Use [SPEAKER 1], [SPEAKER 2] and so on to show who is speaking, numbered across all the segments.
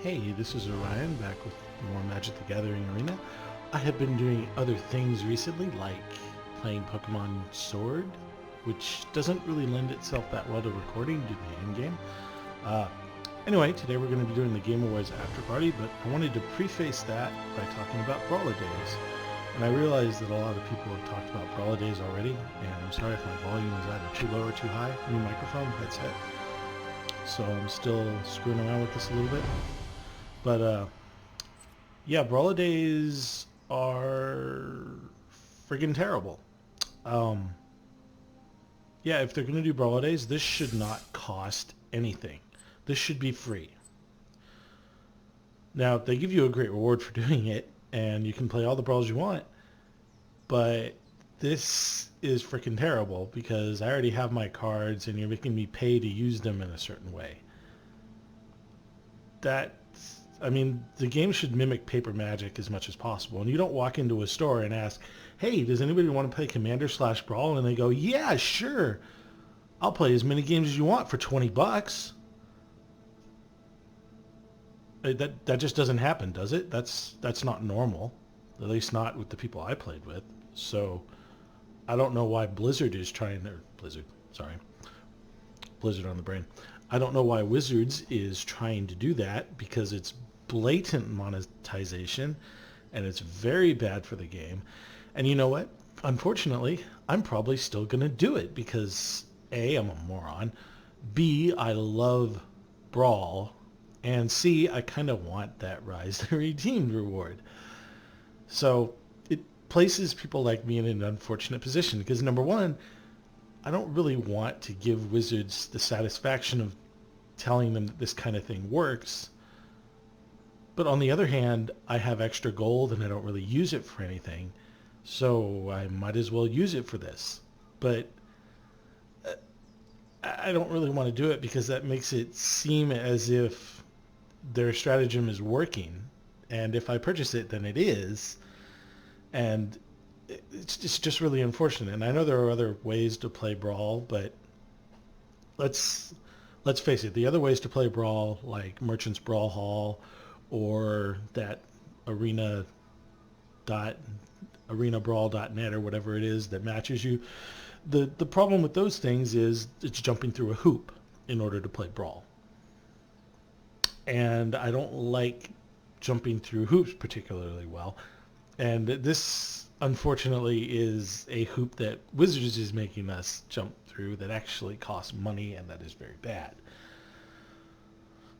[SPEAKER 1] Hey, this is Orion back with more Magic the Gathering Arena. I have been doing other things recently, like playing Pokemon Sword, which doesn't really lend itself that well to recording due to the end game. Anyway, today we're going to be doing the Game Awards after party, but I wanted to preface that by talking about Brawler Days. And I realize that a lot of people have talked about Brawler Days already, and I'm sorry if my volume is either too low or too high. New microphone, headset. So I'm still screwing around with this a little bit. But yeah, Brawler Days are friggin' terrible. Yeah, if they're going to do Brawler Days, this should not cost anything. This should be free. Now, they give you a great reward for doing it, and you can play all the brawls you want, but this is freaking terrible because I already have my cards and you're making me pay to use them in a certain way. The game should mimic paper Magic as much as possible. And you don't walk into a store and ask, hey, does anybody want to play Commander/Brawl? And they go, yeah, sure. I'll play as many games as you want for 20 bucks. That just doesn't happen, does it? That's not normal. At least not with the people I played with. So I don't know why Blizzard on the brain. I don't know why Wizards is trying to do that, because it's blatant monetization and it's very bad for the game. And you know what? Unfortunately, I'm probably still going to do it because A, I'm a moron, B, I love Brawl, and C, I kind of want that Rise the Redeemed reward. So it places people like me in an unfortunate position because, number one, I don't really want to give Wizards the satisfaction of telling them that this kind of thing works. But on the other hand, I have extra gold and I don't really use it for anything. So I might as well use it for this. But I don't really want to do it because that makes it seem as if their stratagem is working. And if I purchase it, then it is. And it's just really unfortunate. And I know there are other ways to play Brawl, but let's face it, the other ways to play Brawl, like Merchant's Brawl Hall or that arenabrawl.net or whatever it is that matches you, the problem with those things is it's jumping through a hoop in order to play Brawl. And I don't like jumping through hoops particularly well. And this, unfortunately, is a hoop that Wizards is making us jump through that actually costs money, and that is very bad.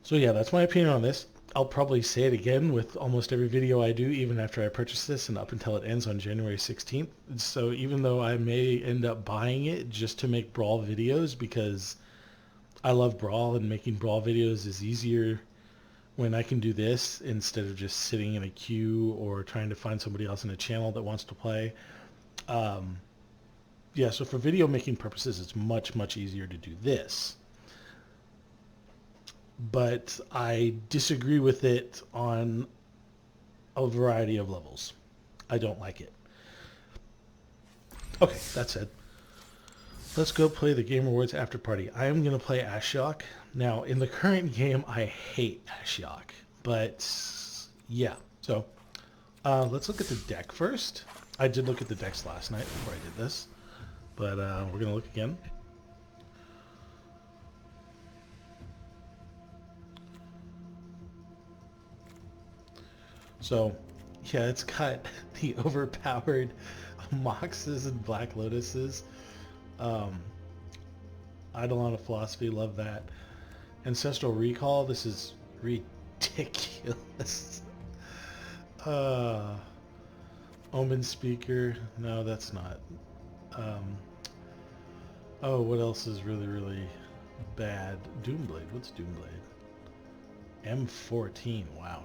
[SPEAKER 1] So yeah, that's my opinion on this. I'll probably say it again with almost every video I do, even after I purchase this and up until it ends on January 16th. So even though I may end up buying it just to make Brawl videos, because I love Brawl and making Brawl videos is easier when I can do this instead of just sitting in a queue or trying to find somebody else in a channel that wants to play. Yeah, so for video making purposes, it's much, much easier to do this. But I disagree with it on a variety of levels. I don't like it. Okay, that said, let's go play the Game Awards after party. I am going to play Ashiok. Now, in the current game, I hate Ashiok. But, yeah. So, let's look at the deck first. I did look at the decks last night before I did this. But we're going to look again. So, yeah, it's got the overpowered Moxes and Black Lotuses. Eidolon of Philosophy, love that. Ancestral Recall, this is ridiculous. Omen Speaker, no, that's not. Oh, what else is really, really bad? Doomblade, what's Doomblade? M14, wow.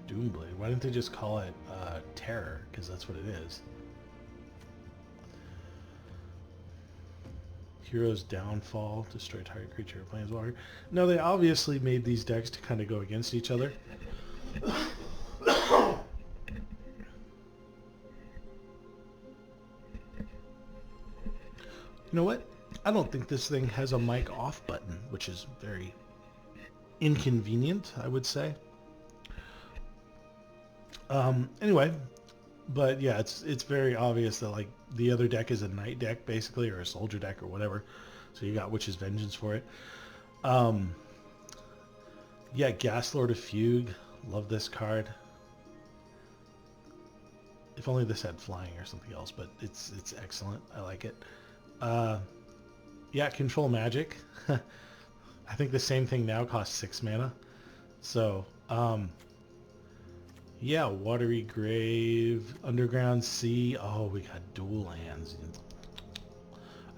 [SPEAKER 1] Doomblade, why didn't they just call it Terror? Because that's what it is. Hero's Downfall, destroy target creature or planeswalker. No, they obviously made these decks to kind of go against each other. You know what? I don't think this thing has a mic off button, which is very inconvenient, I would say. Anyway, but yeah, it's very obvious that like the other deck is a knight deck basically, or a soldier deck or whatever. So you got Witch's Vengeance for it. Um, yeah, Gas Lord of Fugue. Love this card. If only this had flying or something else, but it's excellent. I like it. Yeah, Control Magic. I think the same thing now costs 6 mana. So, yeah, Watery Grave, Underground Sea. Oh, we got dual lands.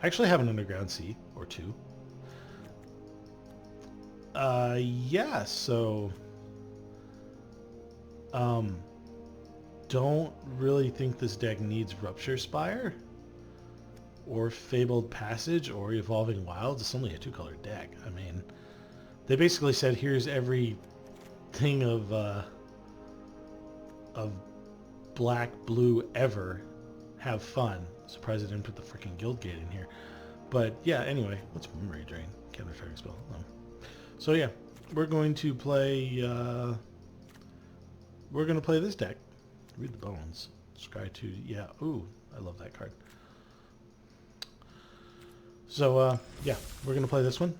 [SPEAKER 1] I actually have an Underground Sea, or two. Yeah, so... don't really think this deck needs Rupture Spire, or Fabled Passage, or Evolving Wilds. It's only a 2-color deck. I mean, they basically said, here's every thing of black, blue ever. Have fun. Surprised I didn't put the freaking Guild Gate in here. But yeah, anyway, what's Memory Drain? Counter Fairy Spell. No. So yeah, we're going to play this deck. Read the Bones. Scry 2. Yeah, ooh, I love that card. So yeah, we're gonna play this one.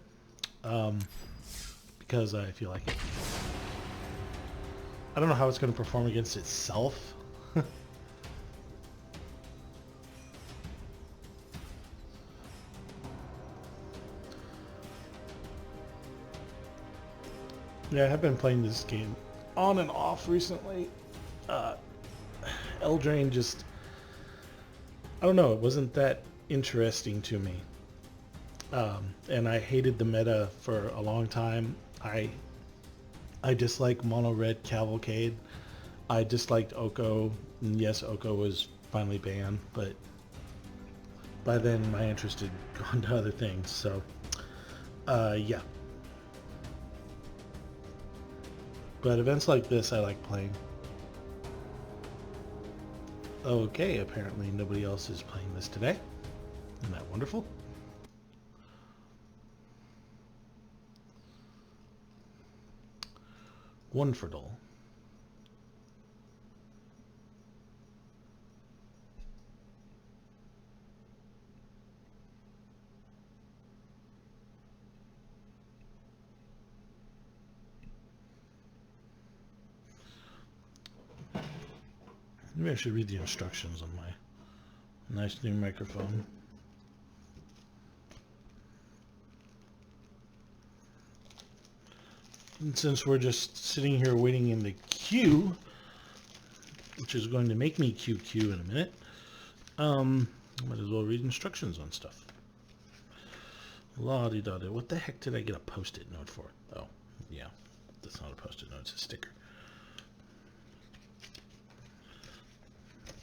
[SPEAKER 1] Because I feel like it. I don't know how it's going to perform against itself. Yeah, I have been playing this game on and off recently. Eldraine just... I don't know, it wasn't that interesting to me. And I hated the meta for a long time. I dislike Mono Red Cavalcade. I disliked Oko. And yes, Oko was finally banned, but by then my interest had gone to other things. So, yeah. But events like this I like playing. Okay, apparently nobody else is playing this today. Isn't that wonderful? Wonderful. Maybe I should read the instructions on my nice new microphone. And since we're just sitting here waiting in the queue, which is going to make me QQ in a minute, might as well read instructions on stuff. La-di-da-di. What the heck did I get a post-it note for? Oh, yeah. That's not a post-it note, it's a sticker.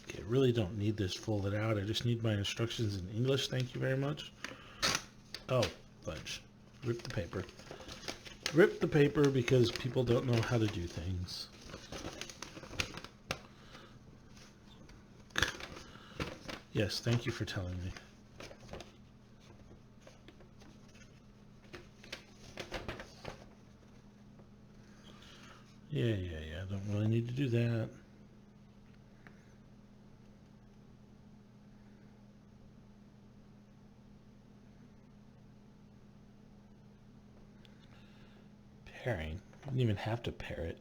[SPEAKER 1] Okay, I really don't need this folded out. I just need my instructions in English. Thank you very much. Oh, fudge. Rip the paper. Rip the paper because people don't know how to do things. Yes, thank you for telling me. Yeah, don't really need to do that. Pairing? I didn't even have to pair it.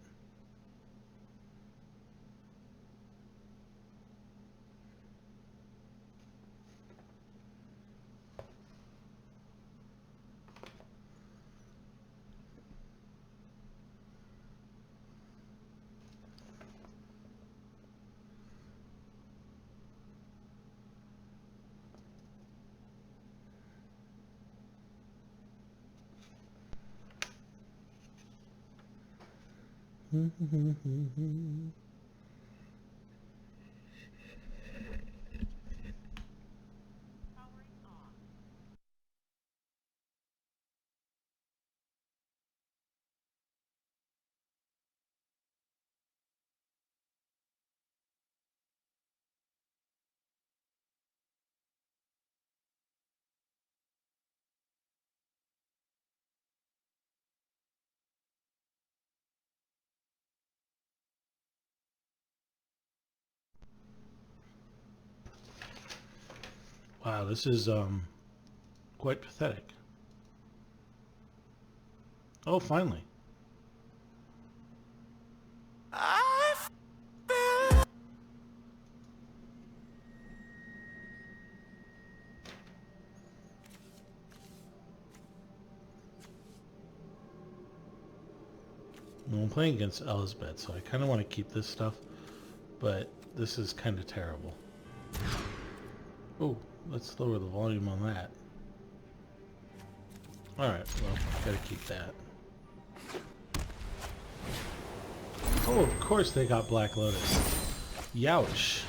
[SPEAKER 1] Wow, this is quite pathetic. Oh, finally. Well, I'm playing against Elizabeth, so I kind of want to keep this stuff, but this is kind of terrible. Oh, let's lower the volume on that. Alright, well, gotta keep that. Oh, of course they got Black Lotus. Youch.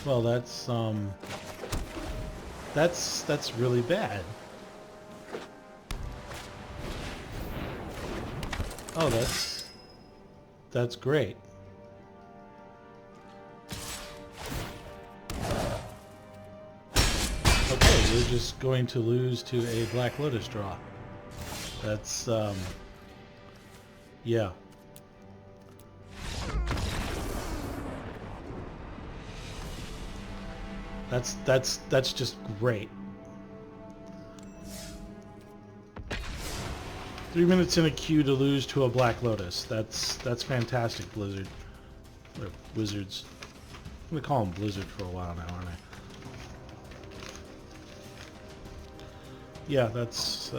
[SPEAKER 1] Well, that's really bad. Oh, that's great. Okay, we're just going to lose to a Black Lotus draw. That's yeah. That's just great. 3 minutes in a queue to lose to a Black Lotus. That's fantastic, Blizzard. Or Wizards. I'm gonna call them Blizzard for a while now, aren't I? Yeah, that's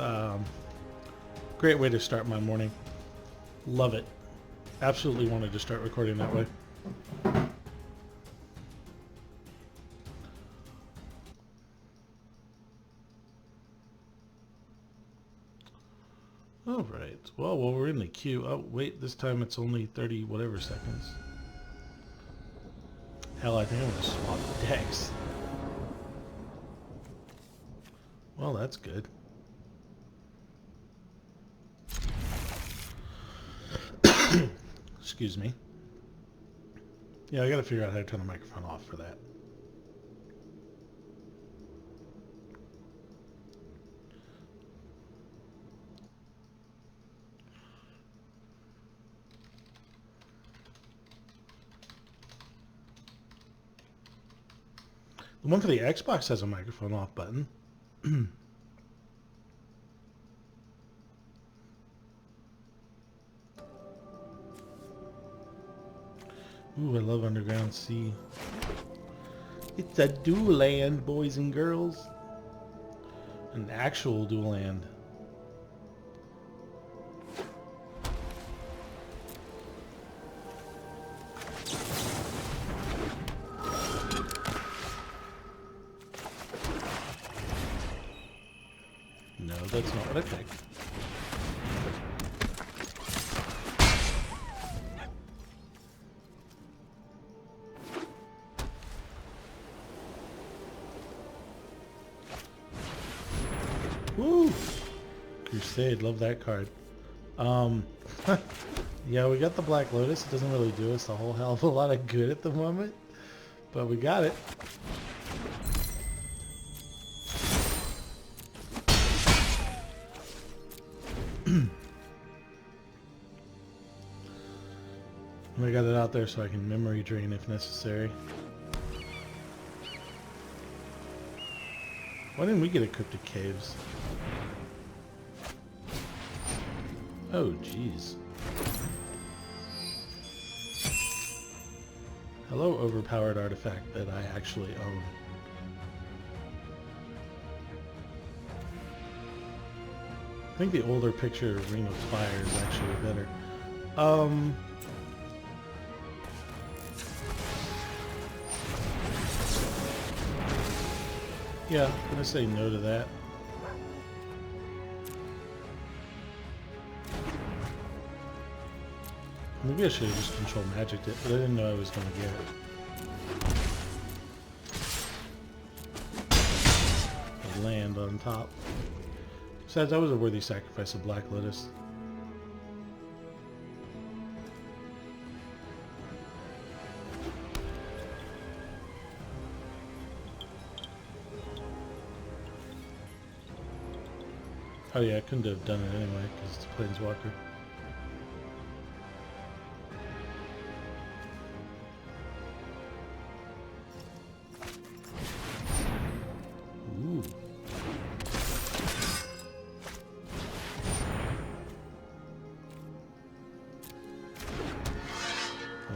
[SPEAKER 1] great way to start my morning. Love it. Absolutely wanted to start recording that way. Alright, well, while we're in the queue, oh wait, this time it's only 30 whatever seconds. Hell, I think I'm going to swap the decks. Well, that's good. Excuse me. Yeah, I gotta figure out how to turn the microphone off for that. The one for the Xbox has a microphone off button. Ooh, I love Underground Sea. It's a dual land, boys and girls. An actual dual land. No, that's not what I picked. Woo! Crusade, love that card. Yeah, we got the Black Lotus. It doesn't really do us a whole hell of a lot of good at the moment, but we got it. I got it out there so I can memory drain if necessary. Why didn't we get a Cryptic Caves? Oh, jeez. Hello, overpowered artifact that I actually own. I think the older picture of Ring of Fire is actually better. Yeah, I'm gonna say no to that. Maybe I should have just control magicked it, but I didn't know I was gonna get it. A land on top. Besides, that was a worthy sacrifice of Black Lotus. Oh yeah, I couldn't have done it anyway, because it's a Planeswalker.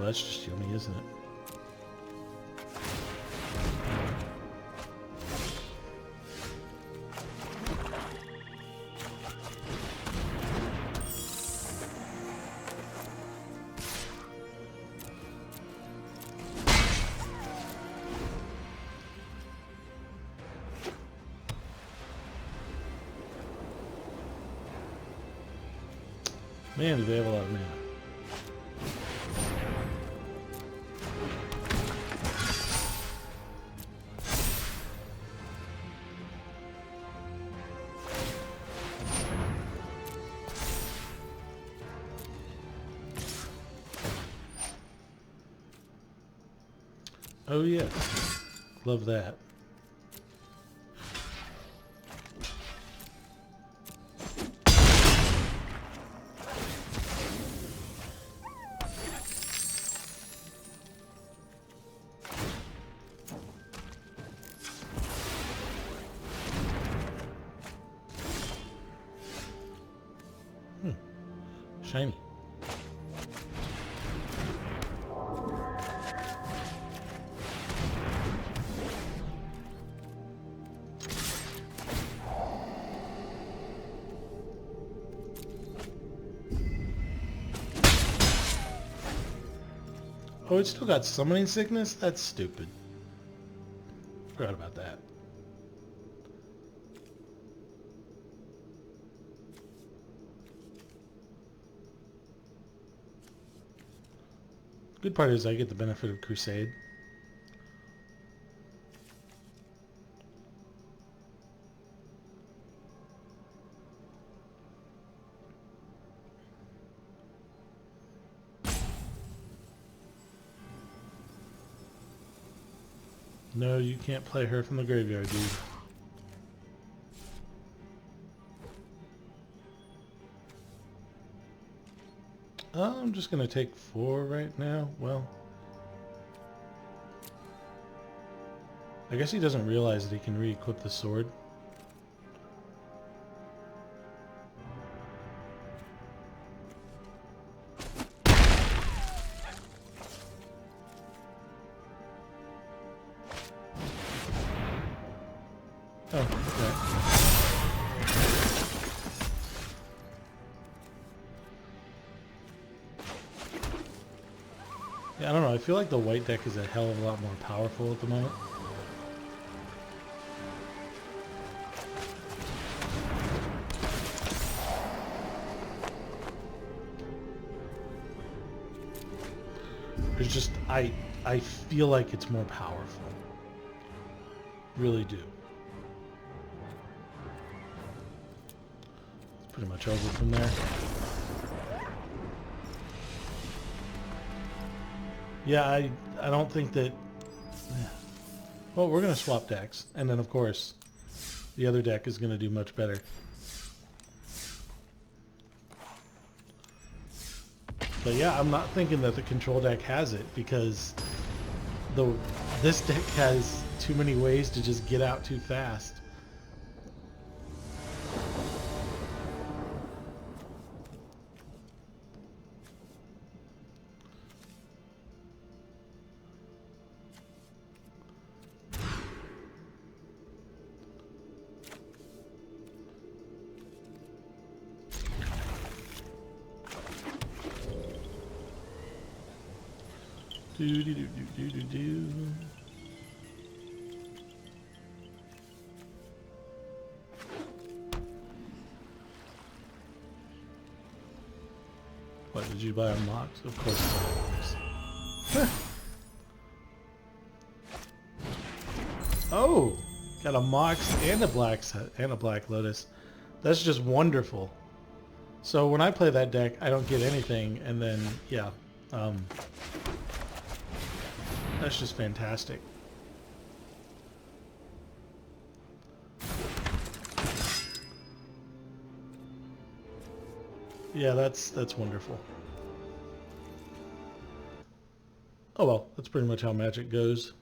[SPEAKER 1] that's just yummy, isn't it? Man, do they have a lot of mana. Oh yes, love that. Shiny. Oh, it's still got summoning sickness? That's stupid. Forgot about that. Good part is I get the benefit of Crusade. No, you can't play her from the graveyard, dude. I'm just gonna take 4 right now. Well, I guess he doesn't realize that he can re-equip the sword. Oh, okay. Yeah, I don't know. I feel like the white deck is a hell of a lot more powerful at the moment. It's just, I feel like it's more powerful. Really do. It's pretty much over from there. Yeah, I don't think that... Well, we're going to swap decks. And then, of course, the other deck is going to do much better. But yeah, I'm not thinking that the control deck has it, because this deck has too many ways to just get out too fast. Do do do do do do. What, did you buy a Mox? Of course you bought a Mox. Oh, got a Mox and a black set and a Black Lotus. That's just wonderful. So when I play that deck, I don't get anything, and then yeah, that's just fantastic. Yeah, that's wonderful. Oh well, that's pretty much how Magic goes.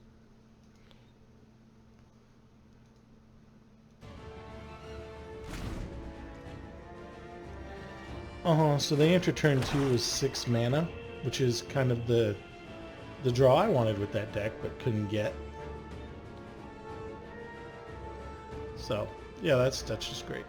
[SPEAKER 1] So they enter turn 2 with 6 mana, which is kind of the the draw I wanted with that deck, but couldn't get. So, yeah, that's just great.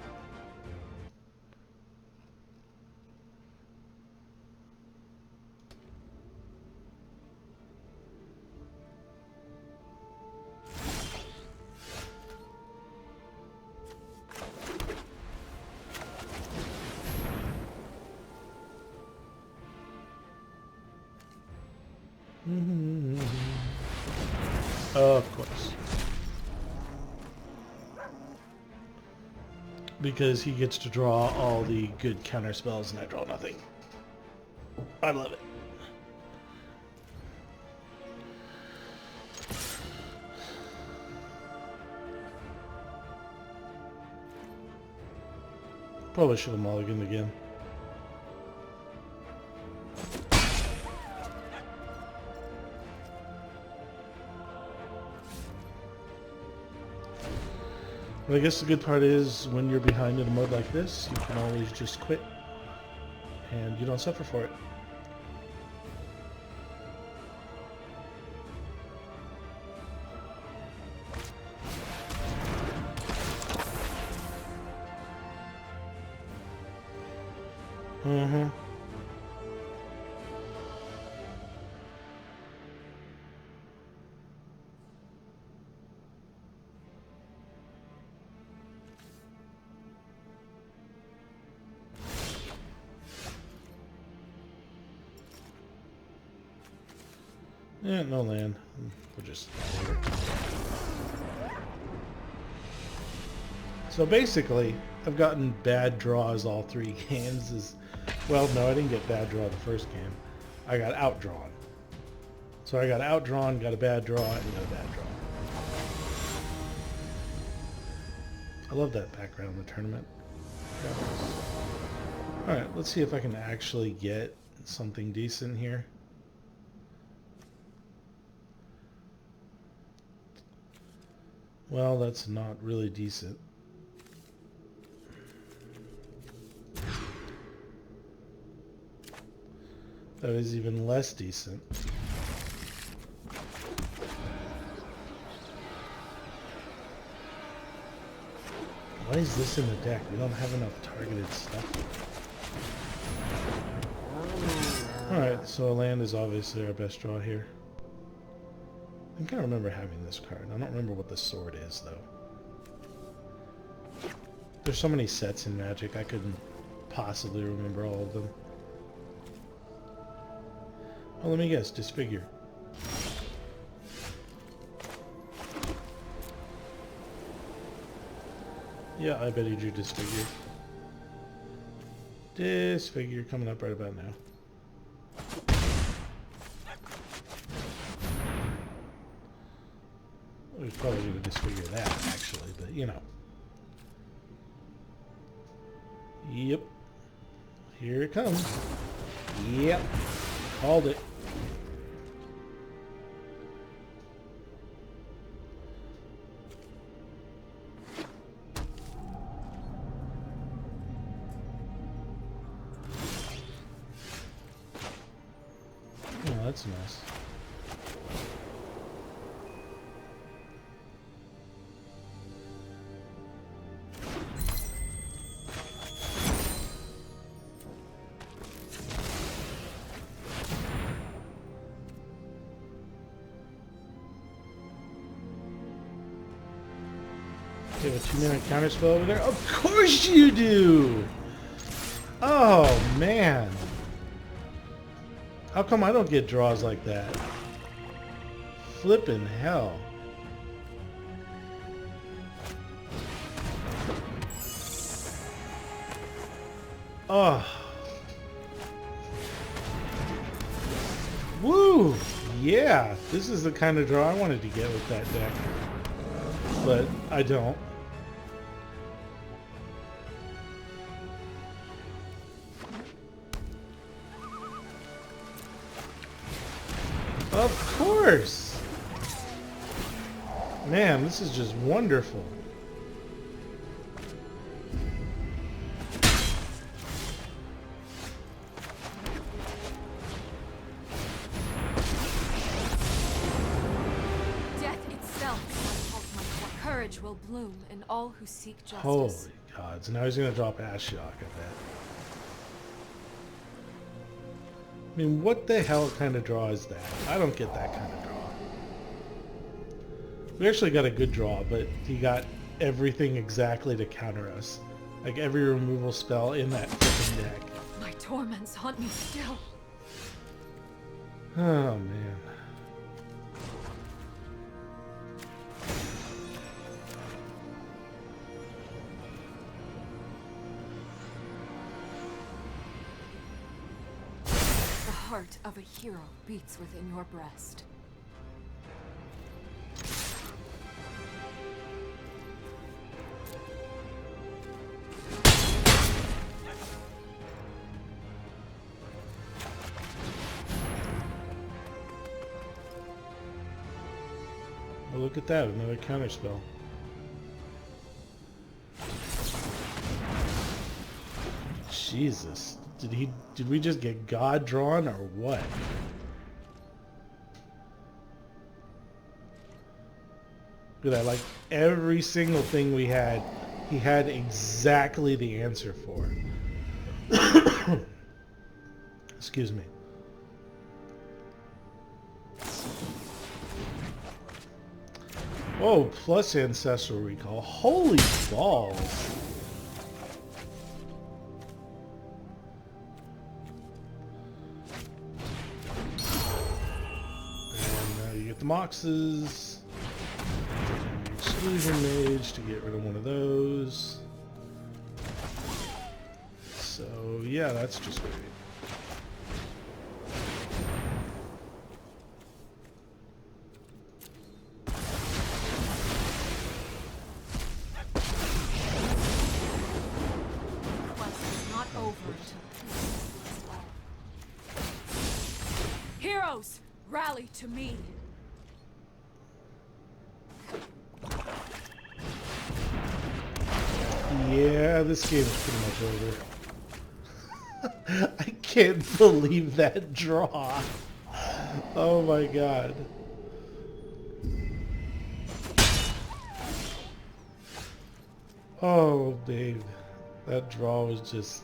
[SPEAKER 1] Of course. Because he gets to draw all the good counter spells and I draw nothing. I love it. Probably should have mulliganed again. But I guess the good part is when you're behind in a mode like this, you can always just quit and you don't suffer for it. Mm-hmm. Yeah, no land. We'll just... So basically, I've gotten bad draws all 3 games. Well, no, I didn't get bad draw the first game. I got outdrawn. So I got outdrawn, got a bad draw, and got a bad draw. I love that background in the tournament. Alright, let's see if I can actually get something decent here. Well, that's not really decent. That is even less decent. Why is this in the deck? We don't have enough targeted stuff. Alright, so a land is obviously our best draw here. I think I remember having this card. I don't remember what the sword is, though. There's so many sets in Magic, I couldn't possibly remember all of them. Oh, let me guess. Disfigure. Yeah, I bet he drew Disfigure. Disfigure coming up right about now. I was probably going to disfigure that, actually, but you know. Yep. Here it comes. Yep. Called it. Oh, that's nice. You have a 2-minute counterspell over there? Of course you do! Oh, man. How come I don't get draws like that? Flippin' hell. Oh. Woo! Yeah, this is the kind of draw I wanted to get with that deck. But I don't. Of course! Man, this is just wonderful.
[SPEAKER 2] Courage will bloom in all who seek justice.
[SPEAKER 1] Holy God. So now he's going to drop Ashiok, I bet. I mean, what the hell kind of draw is that? I don't get that kind of draw. We actually got a good draw, but he got everything exactly to counter us. Like every removal spell in that freaking deck.
[SPEAKER 2] My torments haunt me still.
[SPEAKER 1] Oh, man.
[SPEAKER 2] The heart of a hero beats within your breast.
[SPEAKER 1] Oh, look at that, another counter spell. Jesus. Did we just get God drawn or what? Look at that, like every single thing we had, he had exactly the answer for. Excuse me. Oh, plus Ancestral Recall. Holy balls. And now you get the Moxes. Exclusion Mage to get rid of one of those. So, yeah, that's just great.
[SPEAKER 2] Heroes, rally to me.
[SPEAKER 1] Yeah, this game's pretty much over. I can't believe that draw. Oh my god. Oh, babe. That draw was just,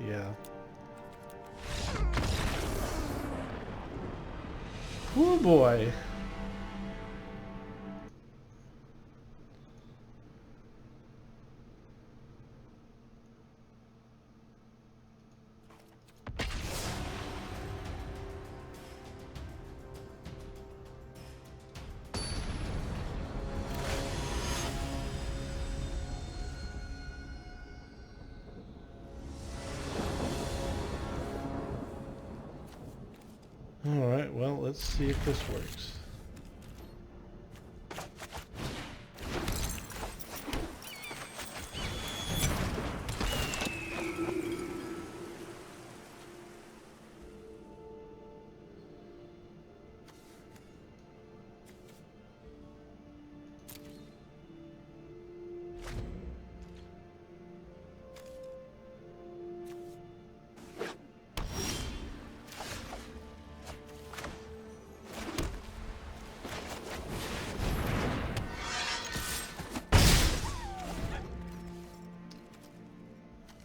[SPEAKER 1] yeah. Oh boy. Alright, well, let's see if this works.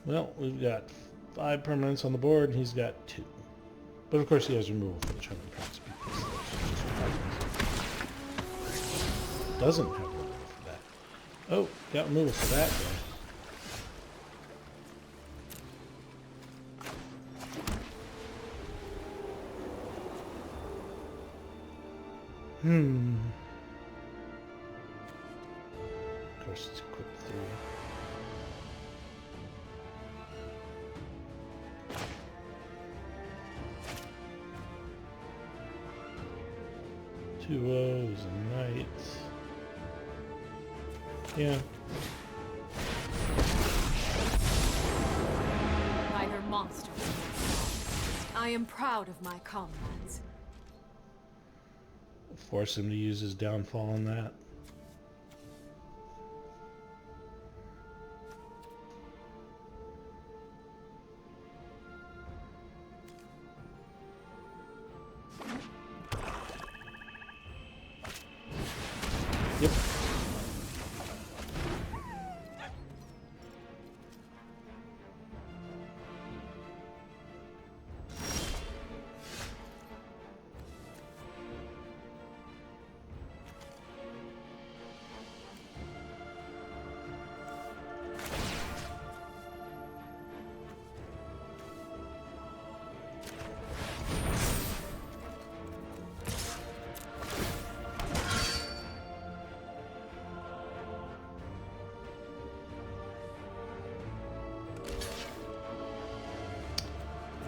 [SPEAKER 1] Well, we've got 5 permanents on the board, and he's got 2. But of course he has removal for the Charming Prince because doesn't have removal for that. Oh, got removal for that guy. Of course it's equipped 3. Two O's, a knight. Yeah.
[SPEAKER 2] Neither monster. I am proud of my comrades.
[SPEAKER 1] Force him to use his downfall on that. Yep.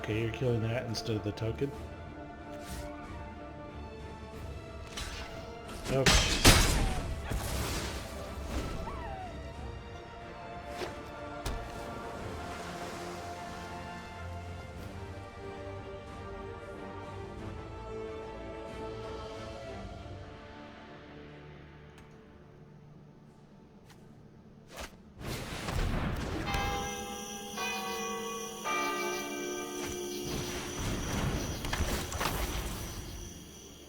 [SPEAKER 1] Okay, you're killing that instead of the token. Okay.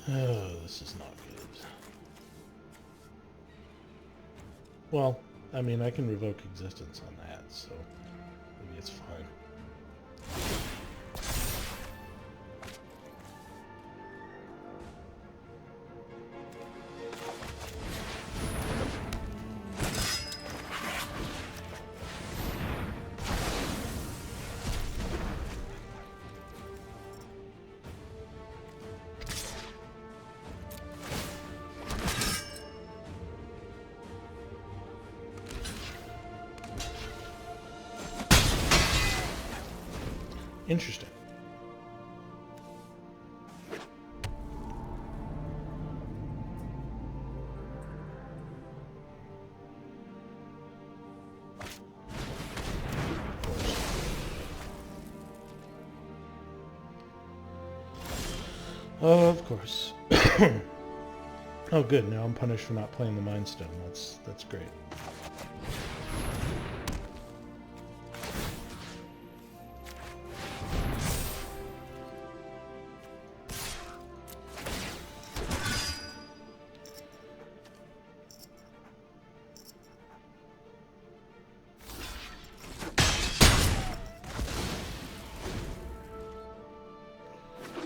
[SPEAKER 1] Oh, this is not good. Well, I mean, I can revoke existence on that, so maybe it's fine. Interesting. Oh, of course. Oh, good. Now I'm punished for not playing the Mind Stone. That's great.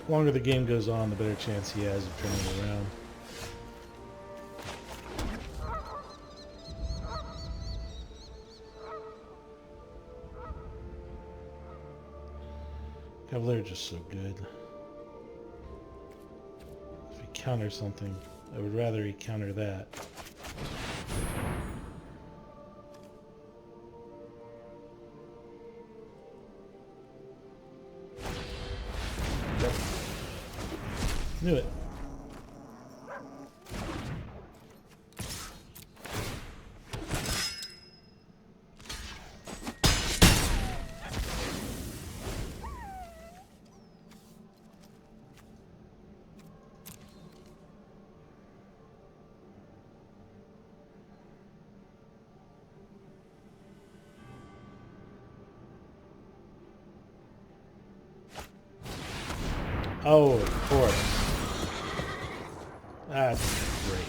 [SPEAKER 1] The longer the game goes on, the better chance he has of turning it around. Cavalier just so good. If he counters something, I would rather he counter that. Knew it. Oh, of course. That's great.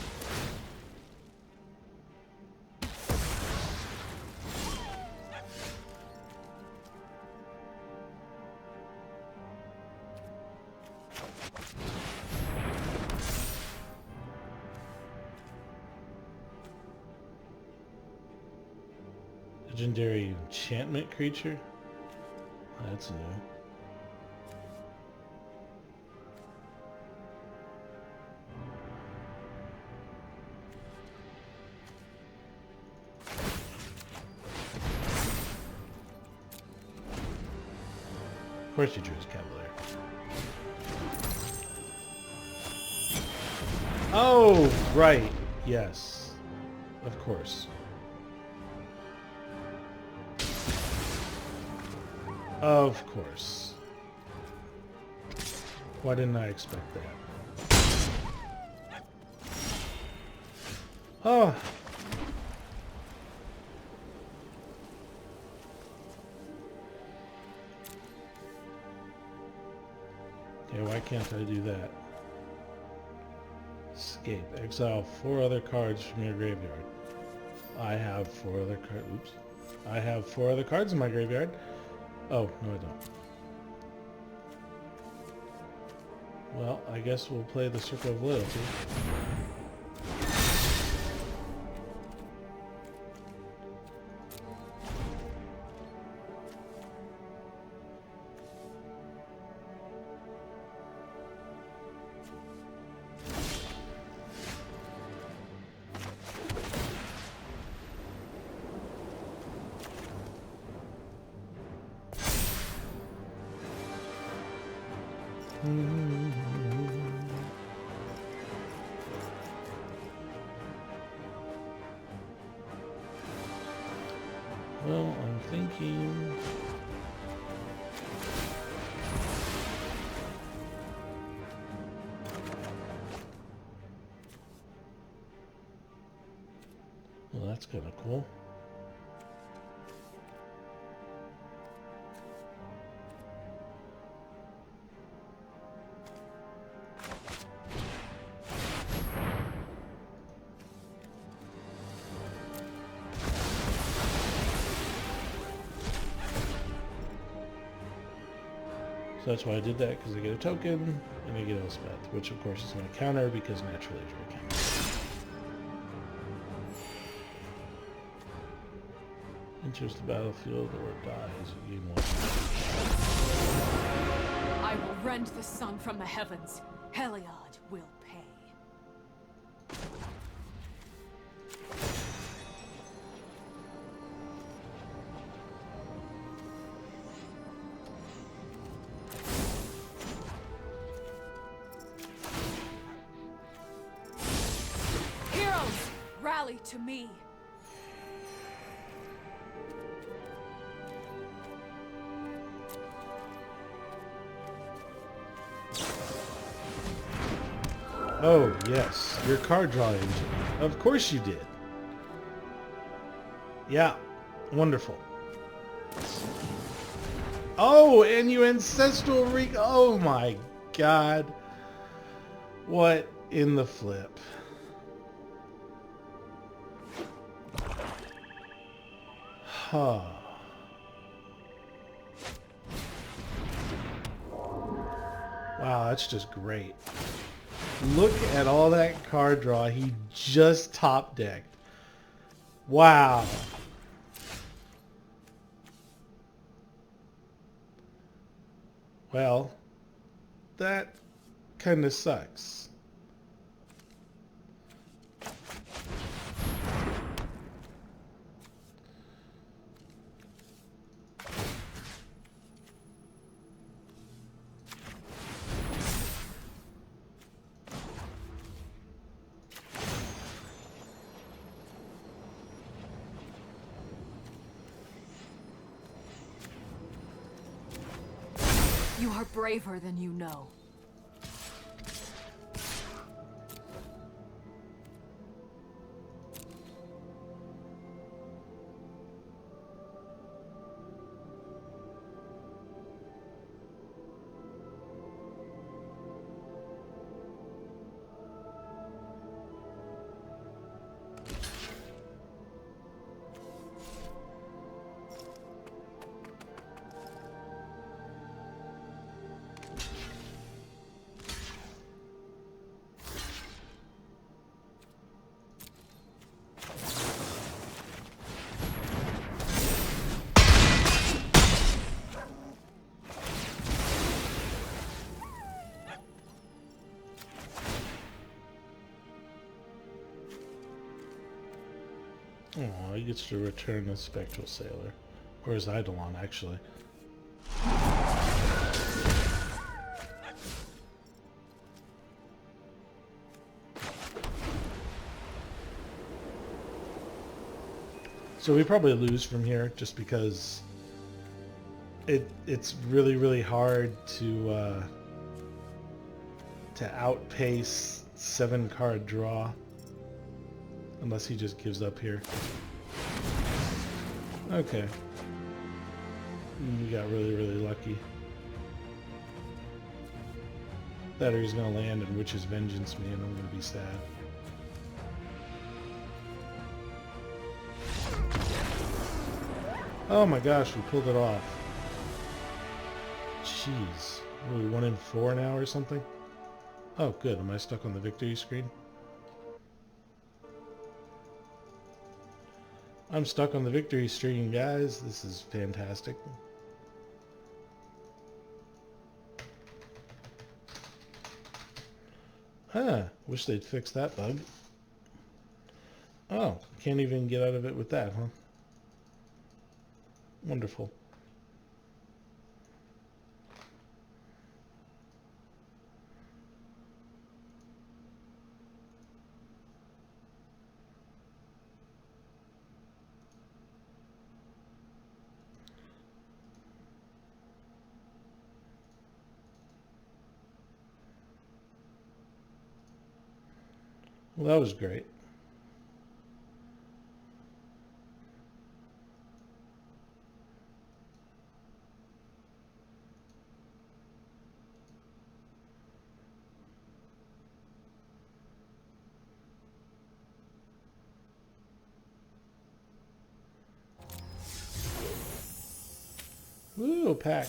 [SPEAKER 1] Legendary enchantment creature? That's new. Of course you drew his Cavalier. Oh, right. Yes. Of course. Of course. Why didn't I expect that? Oh. Okay, why can't I do that? Escape. Exile 4 other cards from your graveyard. I have 4 other cards. Oops. I have 4 other cards in my graveyard. Oh, no I don't. Well, I guess we'll play the Circle of Loyalty. Well, I'm thinking... Well, that's kind of cool. So that's why I did that, because I get a token, and I get Elspeth, which of course is going to counter, because Natural Age will counter. Enters the battlefield or dies in game 1.
[SPEAKER 2] I will rend the sun from the heavens. Heliod will pay. Heroes, rally to me.
[SPEAKER 1] Oh, yes. Your card draw engine. Of course you did. Yeah. Wonderful. Oh, and you Ancestral Reek. Oh my god. What in the flip? Huh. Wow, that's just great. Look at all that card draw he just top decked. Wow. Well, that kind of sucks.
[SPEAKER 2] You are braver than you know.
[SPEAKER 1] Oh, he gets to return the Spectral Sailor. Or his Eidolon, actually. So we probably lose from here, just because it's really, really hard to outpace 7-card draw. Unless he just gives up here. Okay. We got really, really lucky. That or he's going to land and Witch's Vengeance me and I'm going to be sad. Oh my gosh, we pulled it off. Jeez. Are we 1 in 4 now or something? Oh good, am I stuck on the victory screen? I'm stuck on the victory stream, guys. This is fantastic. Huh. Wish they'd fix that bug. Oh, can't even get out of it with that, huh? Wonderful. Well, that was great. Ooh, pack.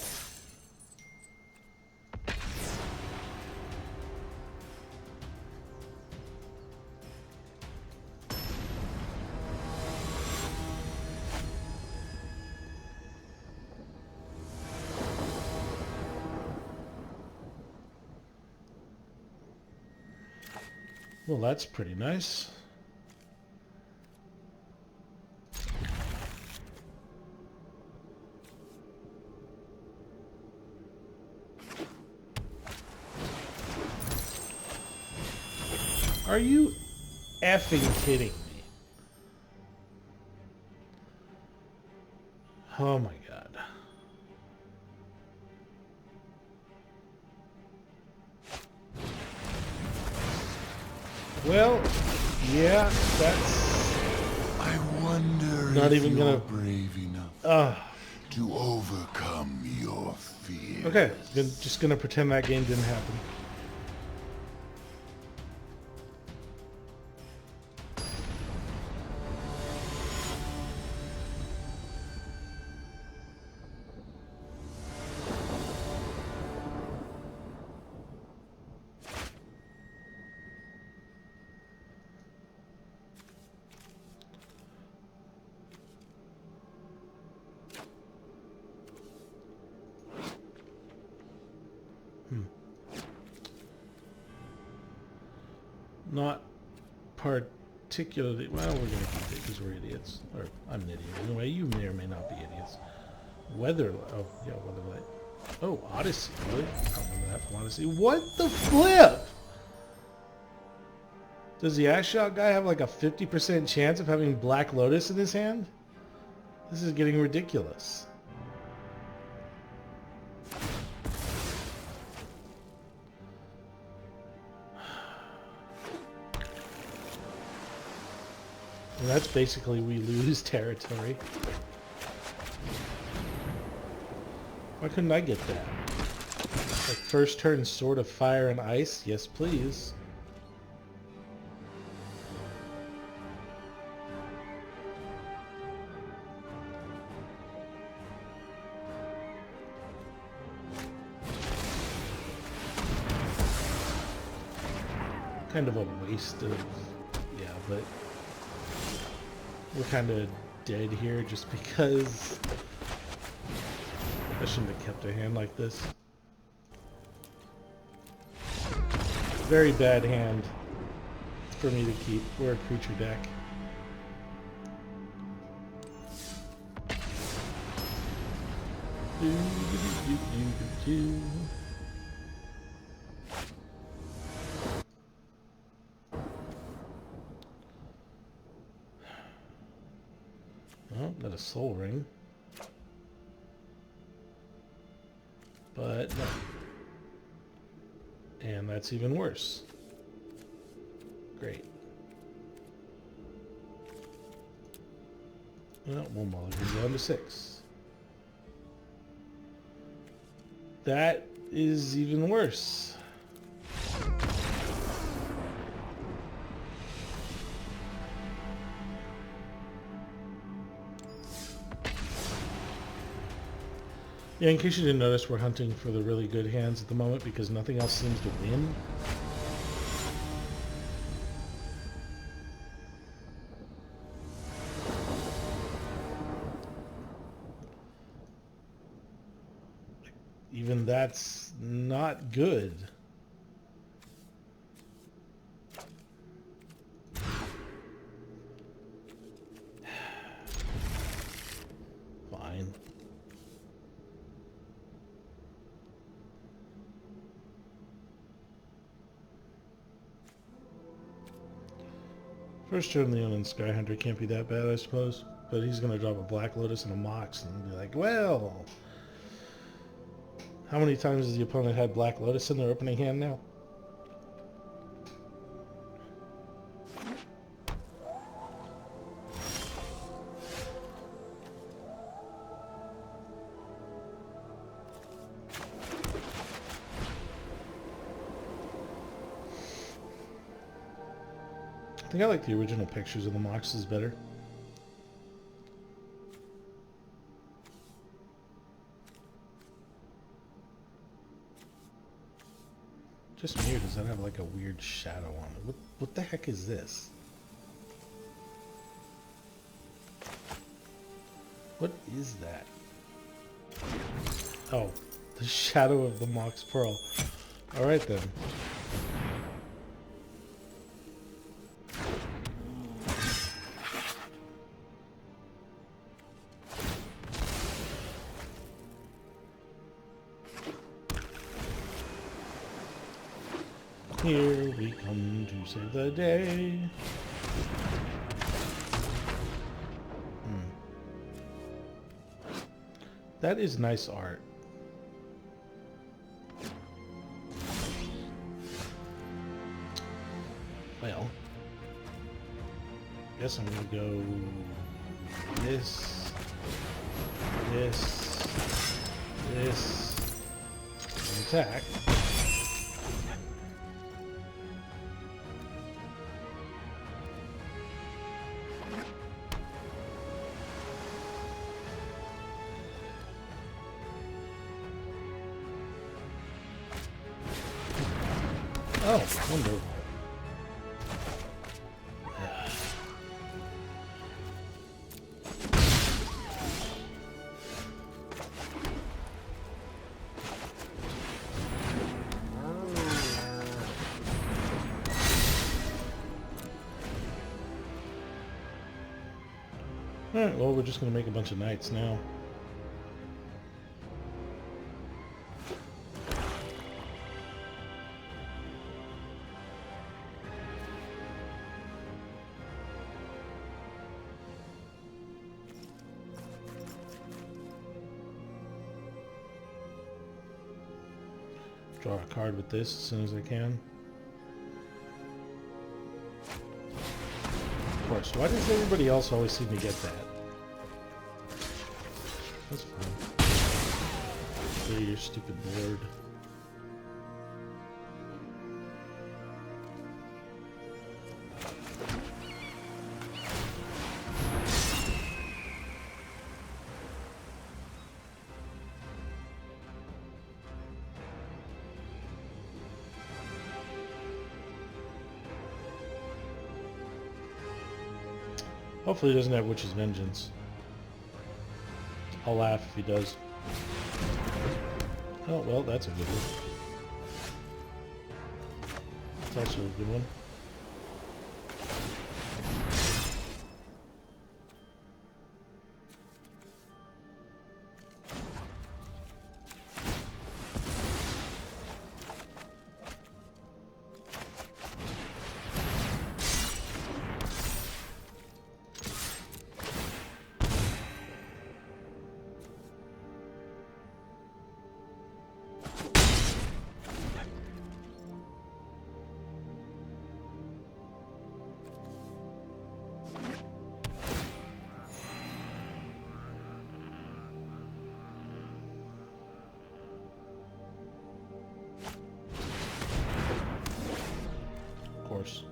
[SPEAKER 1] Well, that's pretty nice. Are you effing kidding me? Oh my god. Well, yeah, that's
[SPEAKER 3] I wonder
[SPEAKER 1] not
[SPEAKER 3] if
[SPEAKER 1] even
[SPEAKER 3] you're
[SPEAKER 1] gonna.
[SPEAKER 3] brave enough to overcome your fear.
[SPEAKER 1] Okay, just gonna pretend that game didn't happen. Not particularly. Well, we're gonna keep it because we're idiots. Or I'm an idiot. Anyway, you may or may not be idiots. Weather. Oh, yeah, Weatherlight. Oh, Odyssey. Really? I don't remember that from Odyssey. What the flip? Does the Ashshot guy have like a 50% chance of having Black Lotus in his hand? This is getting ridiculous. And that's basically we lose territory. Why couldn't I get that? Like first turn Sword of Fire and Ice? Yes, please. Kind of a waste of... Yeah, but... We're kind of dead here just because I shouldn't have kept a hand like this. Very bad hand for me to keep. We're a creature deck. Oh, not a soul ring. But no. And that's even worse. Great. Well, one mulligan down to 6. That is even worse. Yeah, in case you didn't notice, we're hunting for the really good hands at the moment because nothing else seems to win. Even that's not good. Fine. First turn Leon and Skyhunter can't be that bad, I suppose. But he's going to drop a Black Lotus and a Mox and be like, well... How many times has the opponent had Black Lotus in their opening hand now? think I like the original pictures of the Moxes better. Just me, or does that have like a weird shadow on it? What the heck is this? What is that? Oh, the shadow of the Mox Pearl. Alright then. Here we come to save the day. That is nice art. Well, guess I'm gonna go this, and attack. Oh, wonderful. Alright, well, we're just going to make a bunch of knights now. Draw a card with this as soon as I can. Of course, why does everybody else always seem to get that? That's fine. Play your stupid board. Hopefully he doesn't have Witch's Vengeance. I'll laugh if he does. Oh, well, that's a good one. That's also a good one. Course.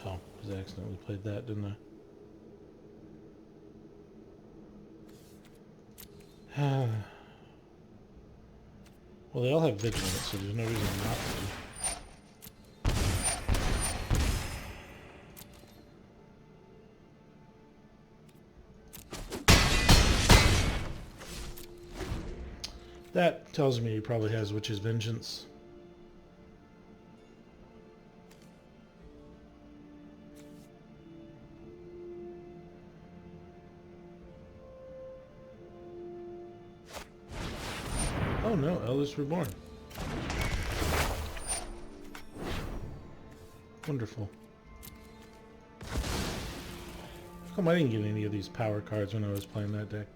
[SPEAKER 1] Oh, because I accidentally played that, didn't I? Well, they all have vigilance, so there's no reason not to. That tells me he probably has Witch's Vengeance. Oh no, Eldest Reborn. Wonderful. How come I didn't get any of these power cards when I was playing that deck?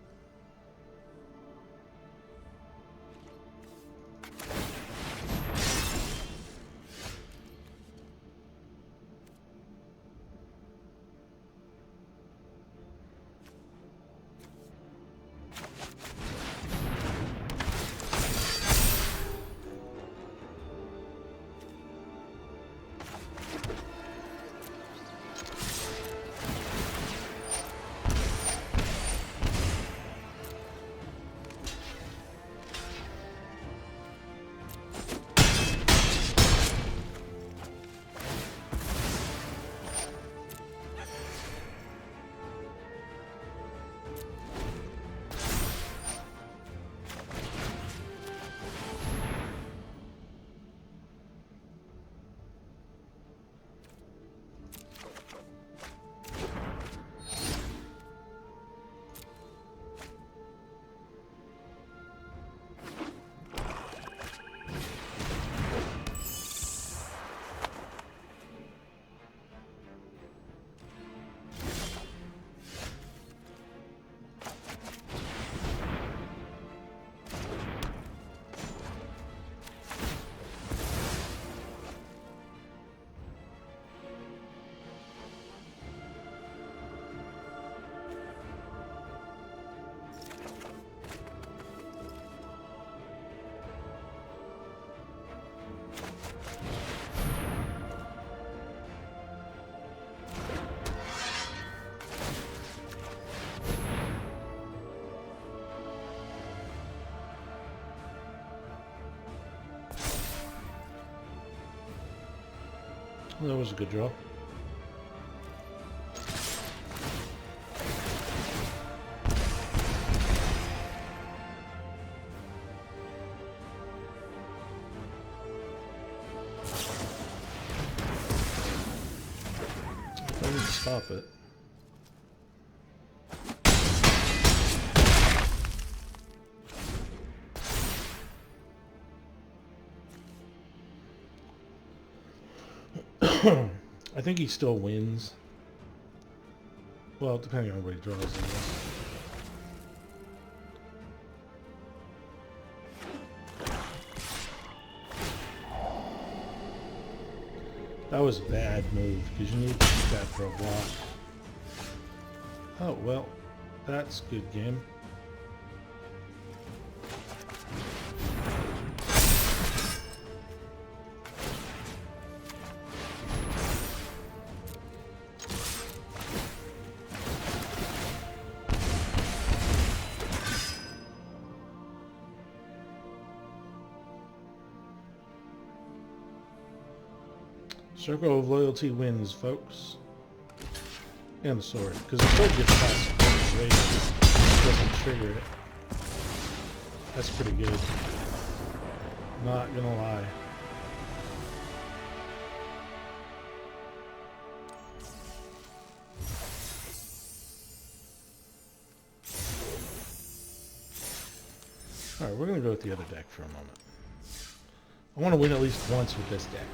[SPEAKER 1] That was a good draw. I need to stop it. I think he still wins. Well, depending on what he draws, I guess. That was a bad move, because you need to keep that for a block. Oh, well, that's good game. Circle of Loyalty wins, folks. And the sword, because the sword gets past the range, doesn't trigger it. That's pretty good. Not gonna lie. Alright, we're gonna go with the other deck for a moment. I want to win at least once with this deck.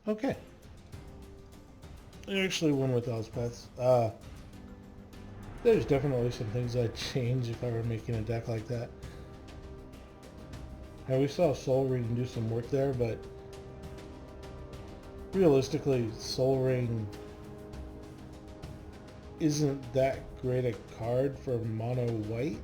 [SPEAKER 1] Okay. I actually won with Elspeth. There's definitely some things I'd change if I were making a deck like that. And we saw Soul Ring do some work there, but realistically, Soul Ring isn't that great a card for mono white.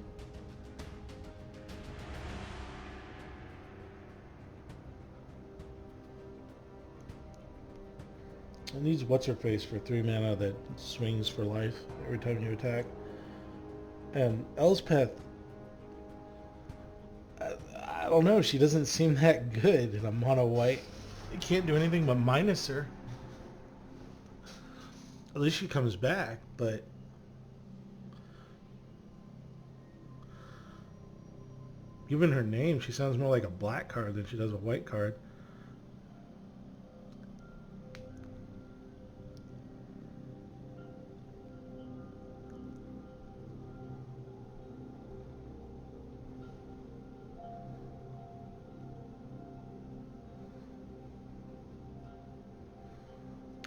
[SPEAKER 1] It needs What's-Her-Face for 3 mana that swings for life every time you attack. And Elspeth, I don't know, she doesn't seem that good in a mono white. You can't do anything but minus her. At least she comes back, but given her name, she sounds more like a black card than she does a white card.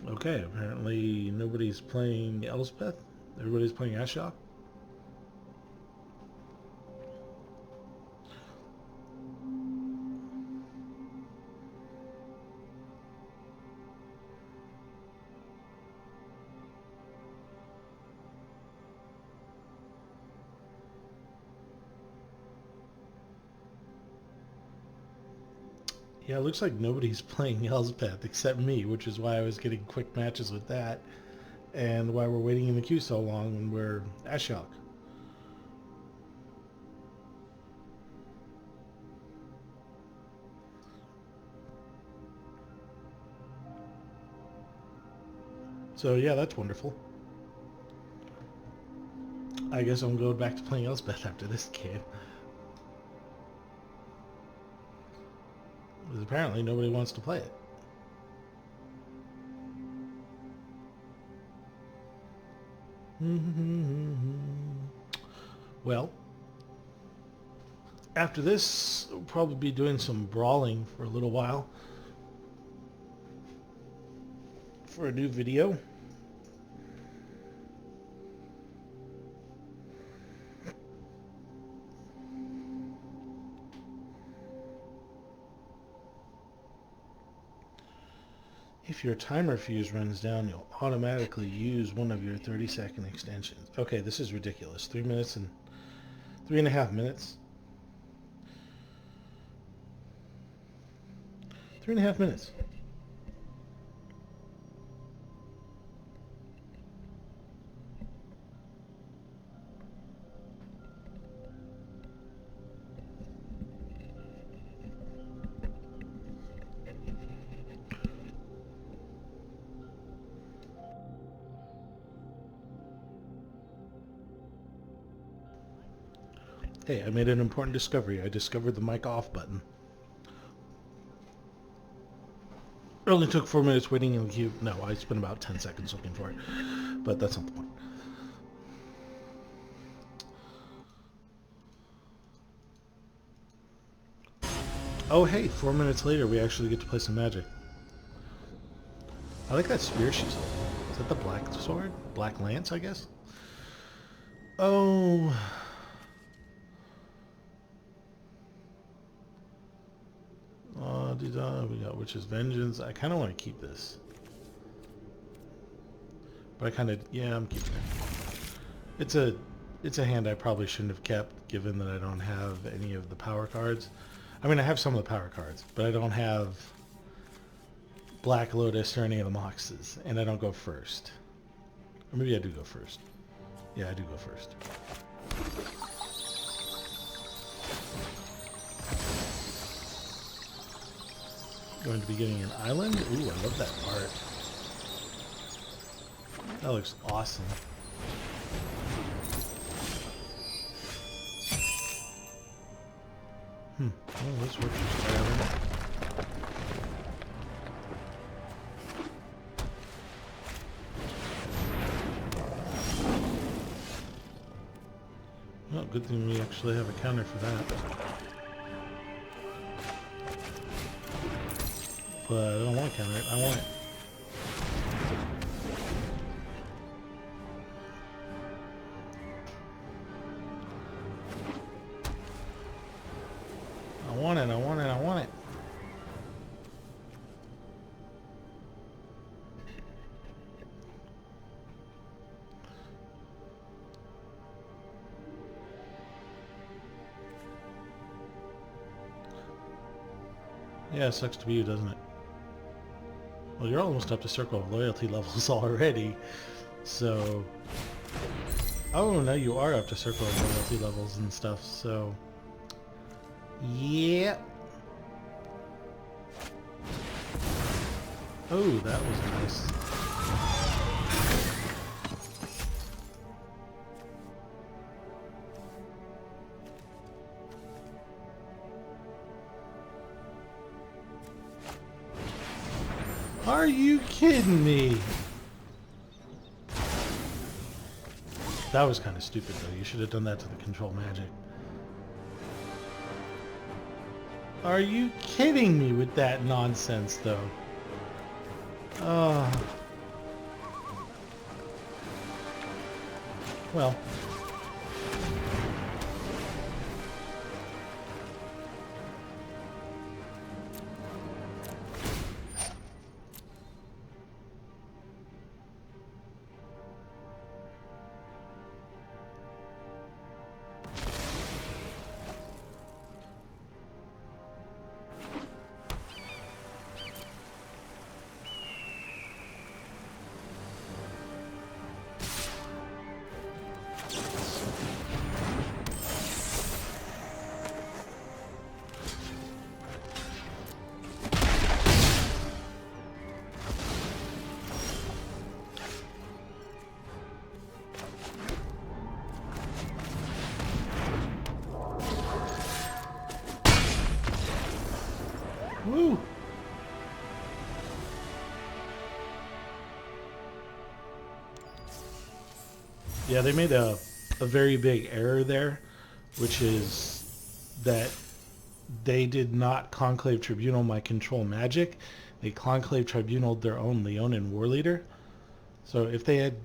[SPEAKER 1] Okay, apparently nobody's playing Elspeth. Everybody's playing Ashok. Yeah, it looks like nobody's playing Elspeth except me, which is why I was getting quick matches with that, and why we're waiting in the queue so long when we're Ashok. So yeah, that's wonderful. I guess I'm going back to playing Elspeth after this game. Because apparently nobody wants to play it. Well, after this, we'll probably be doing some brawling for a little while for a new video. If your timer fuse runs down, you'll automatically use one of your 30-second extensions. Okay, this is ridiculous. 3 minutes and 3.5 minutes. 3.5 minutes. Hey, I made an important discovery. I discovered the mic off button. It only took 4 minutes waiting in the queue. No, I spent about 10 seconds looking for it. But that's not the point. Oh, hey, 4 minutes later, we actually get to play some Magic. I like that spear she's holding. Is that the black sword? Black lance, I guess? Oh... we got Witch's Vengeance. I kind of want to keep this. But I kind of... Yeah, I'm keeping it. It's a hand I probably shouldn't have kept, given that I don't have any of the power cards. I mean, I have some of the power cards, but I don't have Black Lotus or any of the Moxes, and I don't go first. Or maybe I do go first. Yeah, I do go first. Going to be getting an island. Ooh, I love that part. That looks awesome. Oh, this works just fine. Oh, good thing we actually have a counter for that. But I don't want to counter it. I want it. I want it. I want it. I want it. Yeah, it sucks to be you, doesn't it? Well, you're almost up to Circle of Loyalty levels already, so... Oh, no, you are up to Circle of Loyalty levels and stuff, so... Yeah. Oh, that was nice. Are you kidding me? That was kind of stupid, though. You should have done that to the control magic. Are you kidding me with that nonsense, though? Well. Woo! Yeah, they made a very big error there, which is that they did not Conclave Tribunal my control magic. They Conclave Tribunaled their own Leonin War Leader. So if they had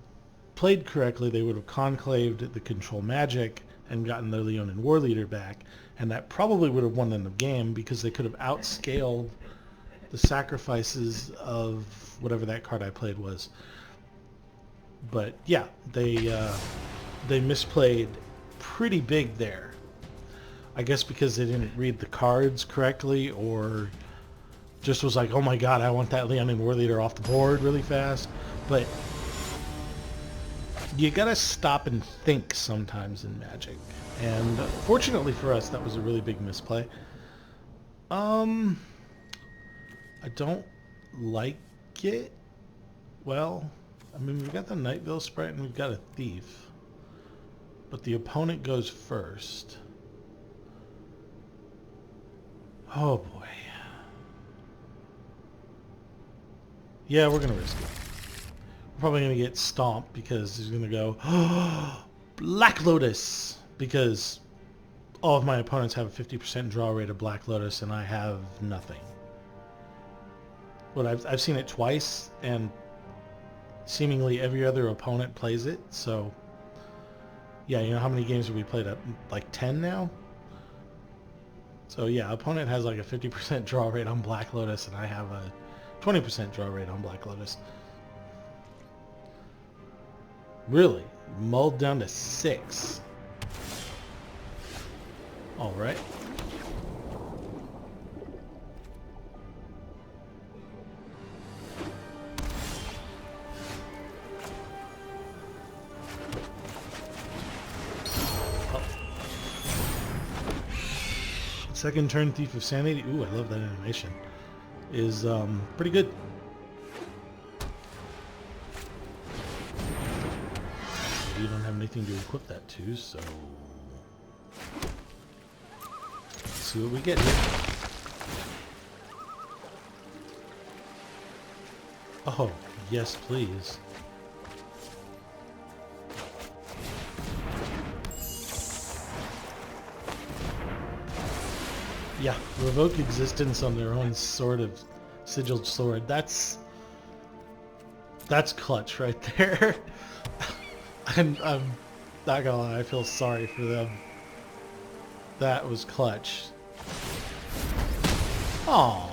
[SPEAKER 1] played correctly, they would have conclaved the control magic and gotten their Leonin War Leader back, and that probably would have won them the game because they could have outscaled the sacrifices of whatever that card I played was. But yeah, they misplayed pretty big there. I guess because they didn't read the cards correctly, or just was like, oh my god, I want that Leonin War Leader off the board really fast. But you gotta stop and think sometimes in Magic. And fortunately for us, that was a really big misplay. I don't like it. Well, I mean, we've got the Nightville Sprite and we've got a Thief. But the opponent goes first. Oh boy. Yeah, we're going to risk it. We're probably going to get stomped because he's going to go, oh, Black Lotus! Because all of my opponents have a 50% draw rate of Black Lotus and I have nothing. But I've seen it twice and seemingly every other opponent plays it, so yeah, you know how many games have we played? Like 10 now? So yeah, opponent has like a 50% draw rate on Black Lotus and I have a 20% draw rate on Black Lotus. Really? Mulled down to 6. Alright. Second turn Thief of Sanity. Ooh, I love that animation. Is pretty good. You don't have anything to equip that to, so let's see what we get here. Oh, yes, please. Yeah, revoke existence on their own sort of sigiled sword. That's clutch right there. I'm not gonna lie, I feel sorry for them. That was clutch. Aww.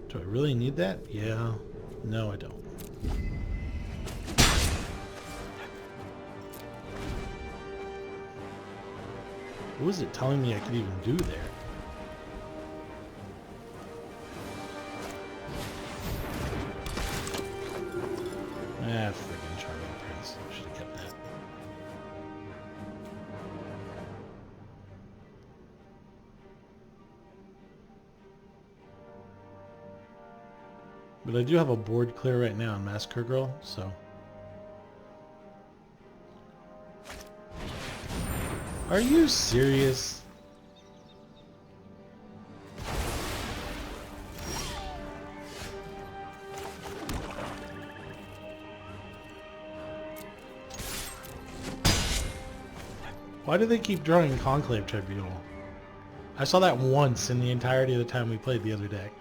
[SPEAKER 1] Do I really need that? Yeah. No, I don't. What was it telling me I could even do there? Ah, friggin' Charming Prince. Should have kept that. But I do have a board clear right now on Massacre Girl, so... Are you serious? Why do they keep drawing Conclave Tribunal? I saw that once in the entirety of the time we played the other deck.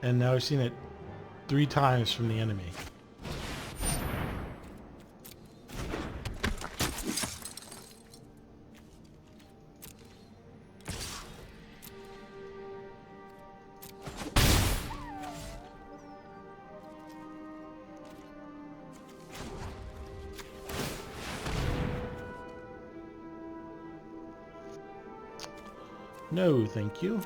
[SPEAKER 1] And now I've seen it 3 times from the enemy. No, thank you.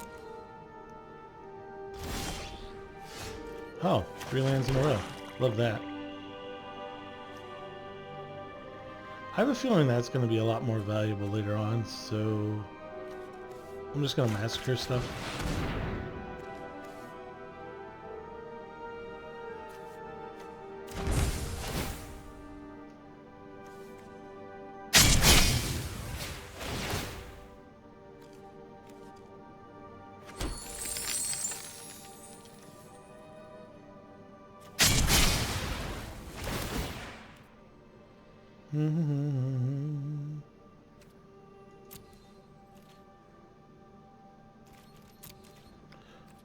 [SPEAKER 1] Oh, 3 lands in a row. Love that. I have a feeling that's going to be a lot more valuable later on, so I'm just going to massacre stuff.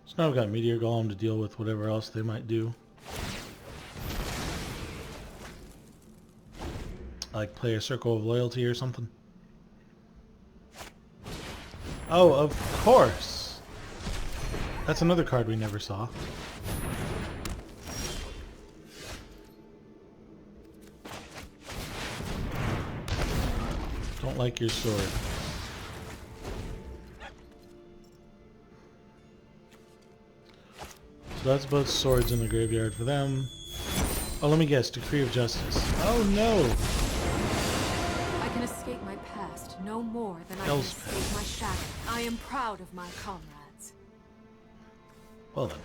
[SPEAKER 1] So now I've got Meteor Golem to deal with whatever else they might do. Like play a Circle of Loyalty or something? Oh, of course. That's another card we never saw. Don't like your sword. So that's both swords in the graveyard for them. Oh, let me guess. Decree of Justice. Oh, no.
[SPEAKER 2] I can escape my past no more than I can
[SPEAKER 1] Elspeth.
[SPEAKER 2] escape my shadow. I am proud of my comrades.
[SPEAKER 1] Well then.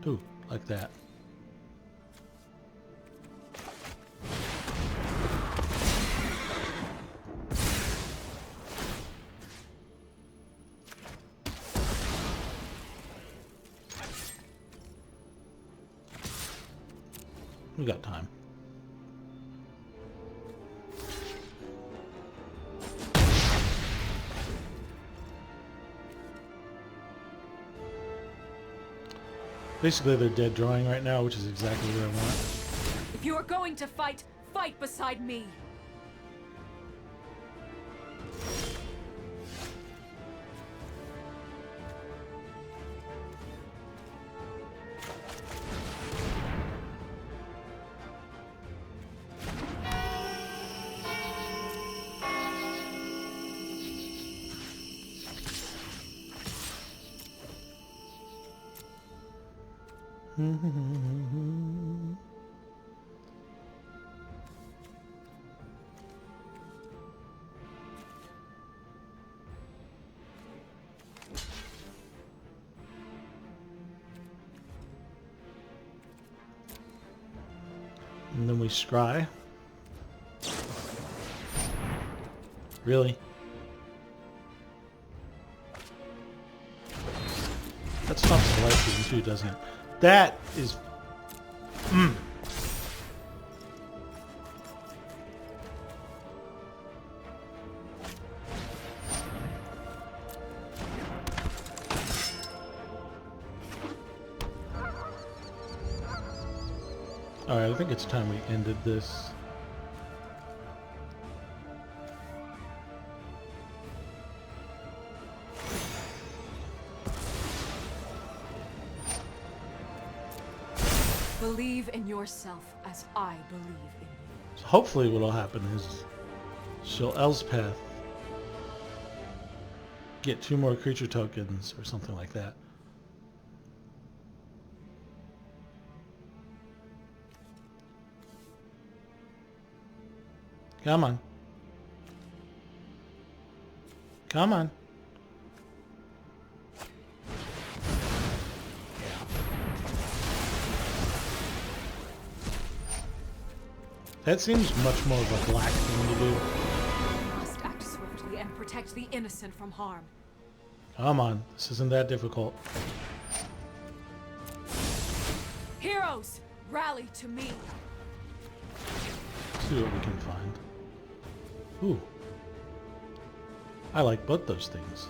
[SPEAKER 1] Ooh, like that. We got time. Basically, they're dead drawing right now, which is exactly what I want.
[SPEAKER 2] If you are going to fight, fight beside me.
[SPEAKER 1] And then we scry. Really? That stops the light vision too, doesn't it? That is... Alright, I think it's time we ended this.
[SPEAKER 2] Believe in yourself as I believe in you.
[SPEAKER 1] So hopefully what'll happen is she'll Elspeth get 2 more creature tokens or something like that. Come on. Come on. That seems much more of a black thing to do.
[SPEAKER 2] You must act swiftly and protect the innocent from harm.
[SPEAKER 1] Come on. This isn't that difficult.
[SPEAKER 2] Heroes, rally to me.
[SPEAKER 1] Let's see what we can find. Ooh. I like both those things.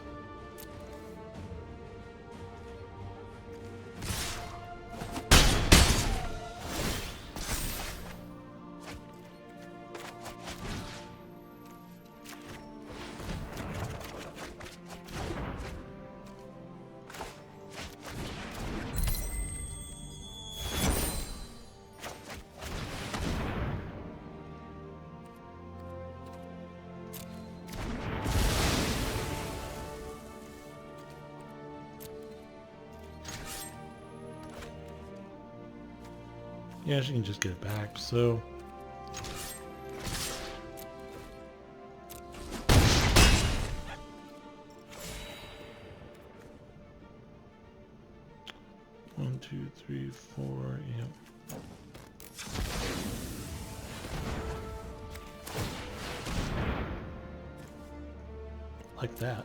[SPEAKER 1] Yeah, she can just get it back, so... One, two, three, four, yep. Like that.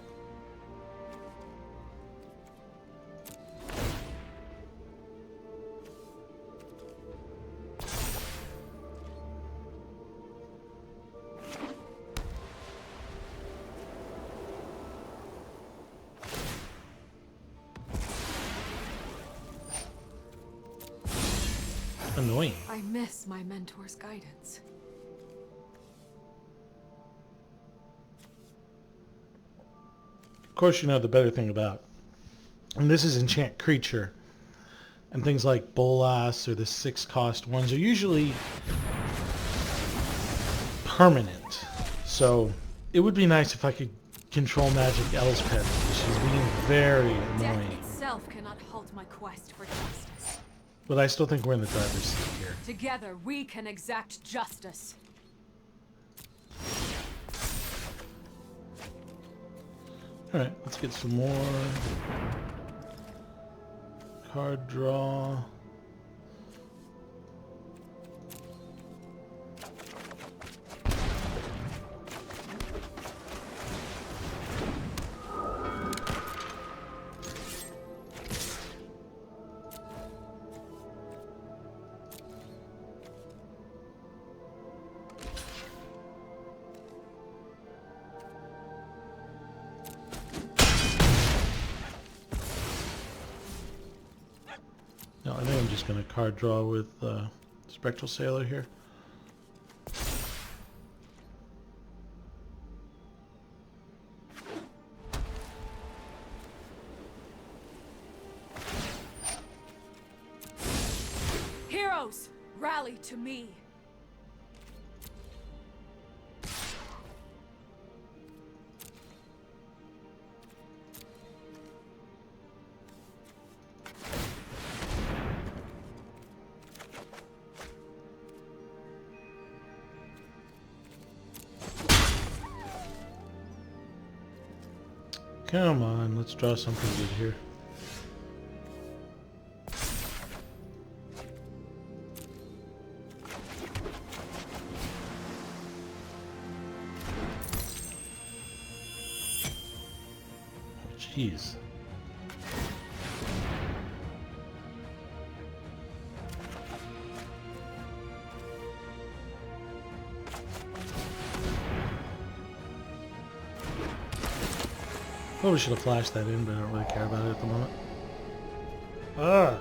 [SPEAKER 1] annoying.
[SPEAKER 2] I miss my mentor's guidance.
[SPEAKER 1] Of course, you know the better thing about, and this is enchant creature, and things like Bolas or the 6-cost ones are usually permanent. So it would be nice if I could control magic Elspeth. She's being very
[SPEAKER 2] Death
[SPEAKER 1] annoying.
[SPEAKER 2] itself cannot halt my quest for justice.
[SPEAKER 1] But I still think we're in the driver's seat here.
[SPEAKER 2] Together, we can exact justice.
[SPEAKER 1] Alright, let's get some more card draw. No, I think I'm just going to card draw with Spectral Sailor here.
[SPEAKER 2] Heroes, rally to me.
[SPEAKER 1] Come on, let's draw something good here. Oh, jeez. Probably should have flashed that in, but I don't really care about it at the moment. Ah!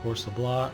[SPEAKER 1] Force the block.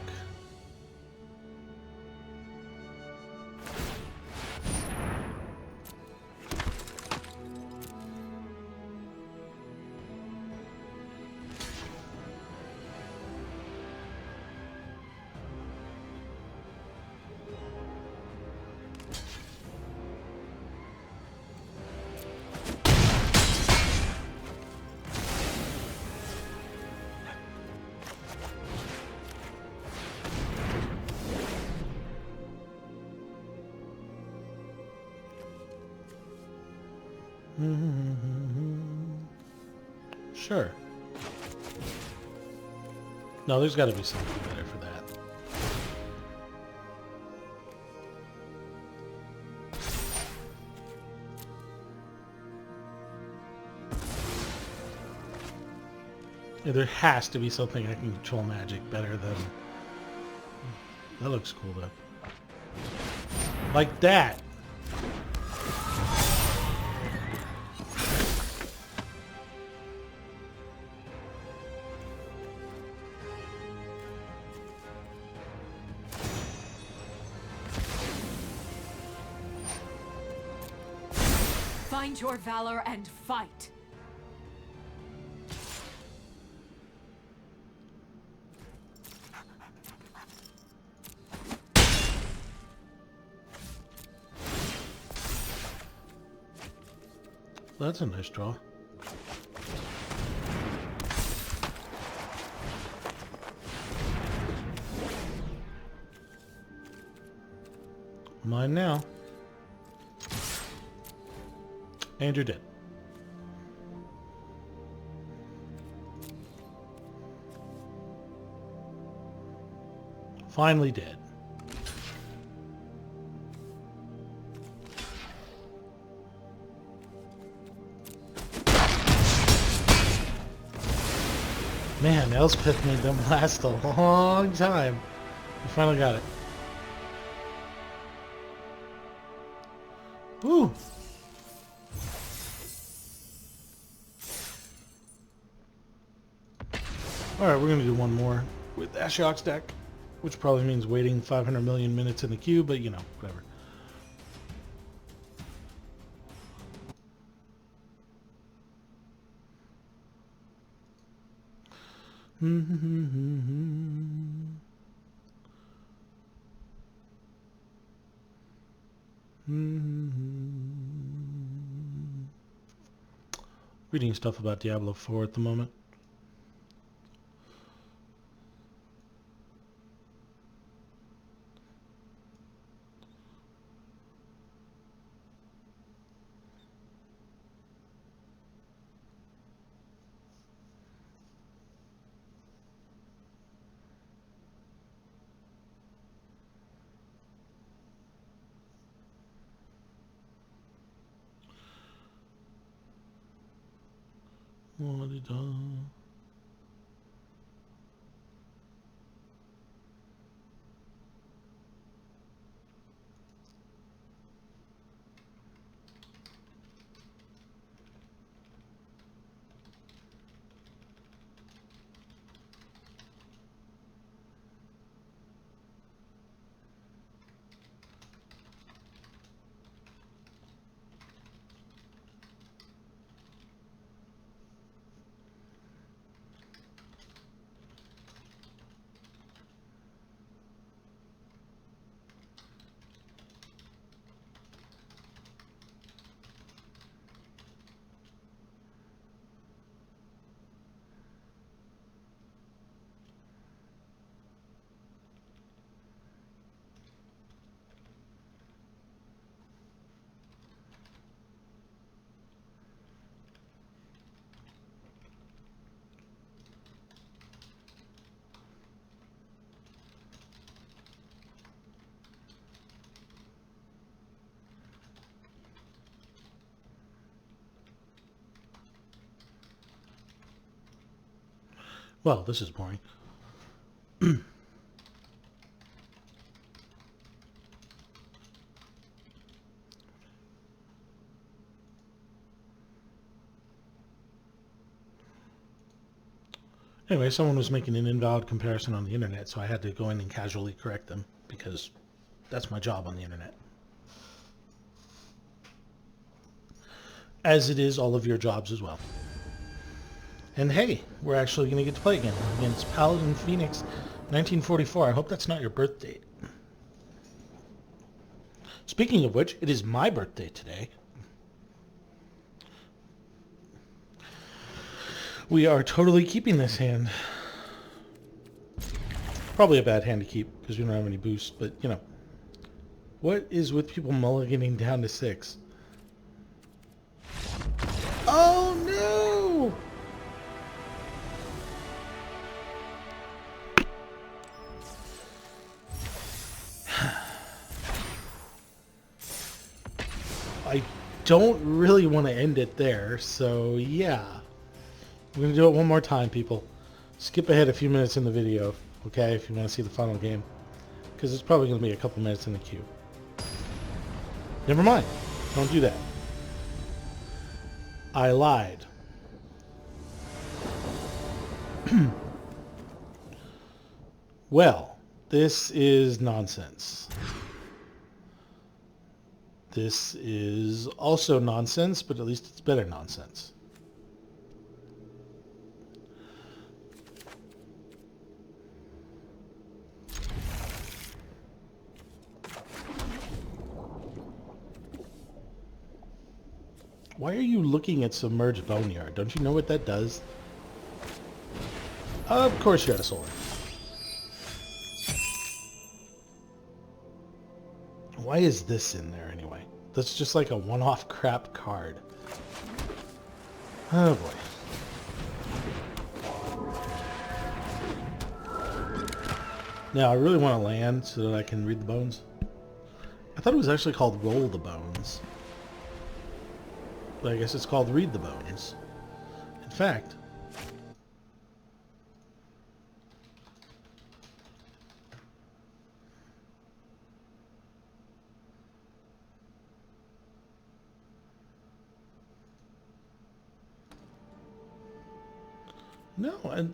[SPEAKER 1] Sure. No, there's got to be something better for that. Yeah, there has to be something I can control magic better than... That looks cool, though. Like that!
[SPEAKER 2] Find your valor and fight.
[SPEAKER 1] Well, that's a nice draw. Mine now. And you're dead. Finally dead. Man, Elspeth made them last a long time. We finally got it. Ooh. Alright, we're going to do one more with Ashiok's deck, which probably means waiting 500 million minutes in the queue, but you know, whatever. Reading stuff about Diablo 4 at the moment. Well, this is boring. Anyway, someone was making an invalid comparison on the internet, so I had to go in and casually correct them, because that's my job on the internet. As it is all of your jobs as well. And hey, we're actually going to get to play again against Paladin Phoenix 1944. I hope that's not your birth date. Speaking of which, it is my birthday today. We are totally keeping this hand. Probably a bad hand to keep because we don't have any boosts, but you know. What is with people mulliganing down to 6? Oh no! I don't really want to end it there, so yeah. We're going to do it one more time, people. Skip ahead a few minutes in the video, okay, if you want to see the final game. Because it's probably going to be a couple minutes in the queue. Never mind. Don't do that. I lied. Well, this is nonsense. This is also nonsense, but at least it's better nonsense. Why are you looking at Submerged Boneyard? Don't you know what that does? Of course you're out of solar. Why is this in there anyway? That's just like a one-off crap card. Oh boy. Now I really want to land so that I can read the bones. I thought it was actually called Roll the Bones. But I guess it's called Read the Bones. In fact, No,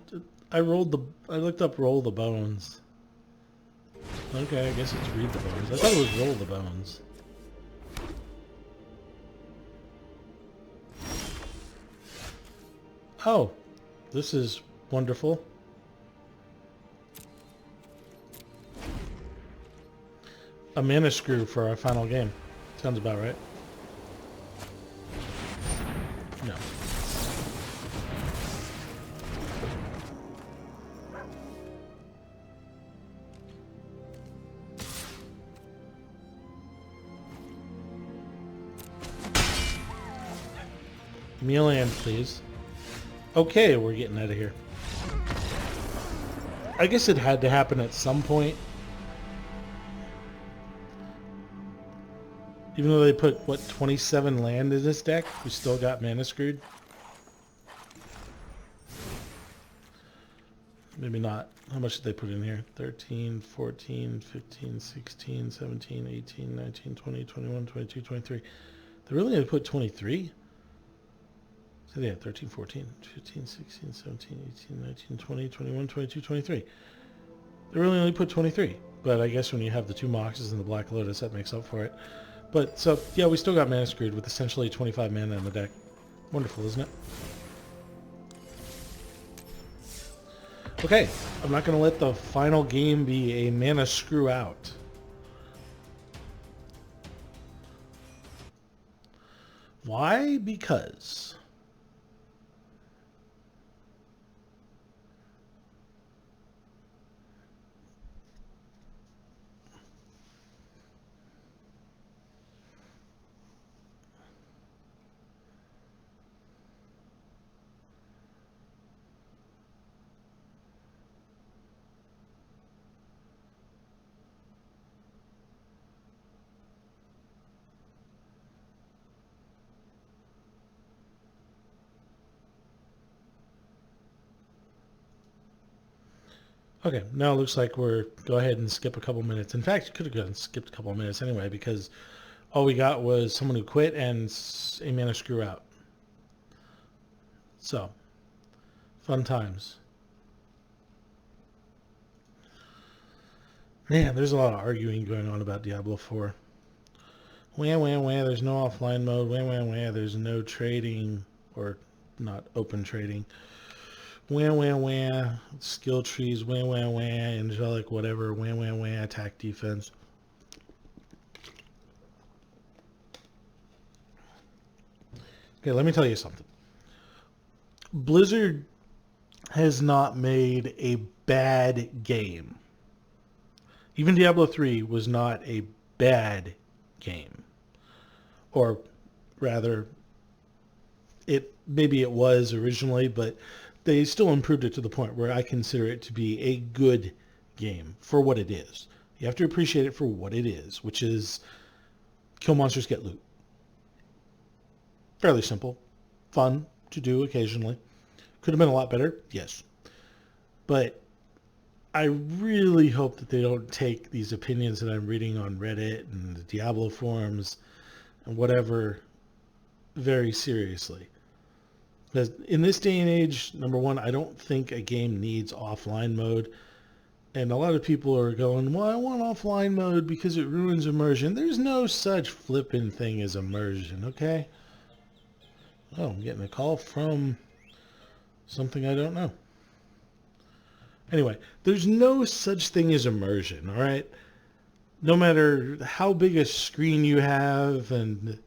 [SPEAKER 1] I rolled the... I looked up roll the bones. Okay, I guess it's read the bones. I thought it was roll the bones. Oh, this is wonderful. A mana screw for our final game. Sounds about right. No. Meal land, please. Okay, we're getting out of here. I guess it had to happen at some point. Even though they put, what, 27 land in this deck, we still got mana screwed. Maybe not. How much did they put in here? 13, 14, 15, 16, 17, 18, 19, 20, 21, 22, 23. They really only put 23? So yeah, 13, 14, 15, 16, 17, 18, 19, 20, 21, 22, 23. They really only put 23. But I guess when you have the 2 Moxes and the Black Lotus, that makes up for it. But, so, yeah, we still got mana screwed with essentially 25 mana in the deck. Wonderful, isn't it? Okay, I'm not going to let the final game be a mana screw out. Why? Because... Okay, now it looks like we're go ahead and skip a couple minutes. In fact, you could have gone and skipped a couple minutes anyway because all we got was someone who quit and a mana screw out. So, fun times. Man, there's a lot of arguing going on about Diablo 4. Wah, wah, wah, there's no offline mode. Wah, wah, wah, there's no trading, or not open trading. Wah, wah, wah, skill trees, wah, wah, wah, angelic, whatever, wah, wah, wah, attack, defense. Okay, let me tell you something. Blizzard has not made a bad game. Even Diablo 3 was not a bad game. Or rather, maybe it was originally, but they still improved it to the point where I consider it to be a good game for what it is. You have to appreciate it for what it is, which is kill monsters, get loot. Fairly simple. Fun to do occasionally. Could have been a lot better, yes. But I really hope that they don't take these opinions that I'm reading on Reddit and the Diablo forums and whatever very seriously. Because in this day and age, number one, I don't think a game needs offline mode. And a lot of people are going, well, I want offline mode because it ruins immersion. There's no such flippin' thing as immersion, okay? Oh, I'm getting a call from something I don't know. Anyway, there's no such thing as immersion, all right? No matter how big a screen you have and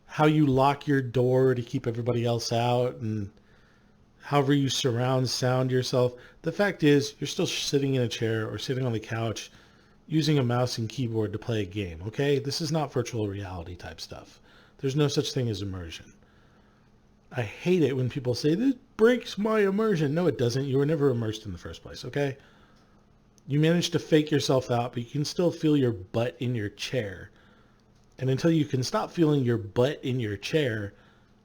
[SPEAKER 1] how you lock your door to keep everybody else out and however you surround sound yourself, the fact is you're still sitting in a chair or sitting on the couch using a mouse and keyboard to play a game, okay? This is not virtual reality type stuff. There's no such thing as immersion. I hate it when people say, this breaks my immersion. No, it doesn't. You were never immersed in the first place, okay? You managed to fake yourself out, but you can still feel your butt in your chair. And until you can stop feeling your butt in your chair,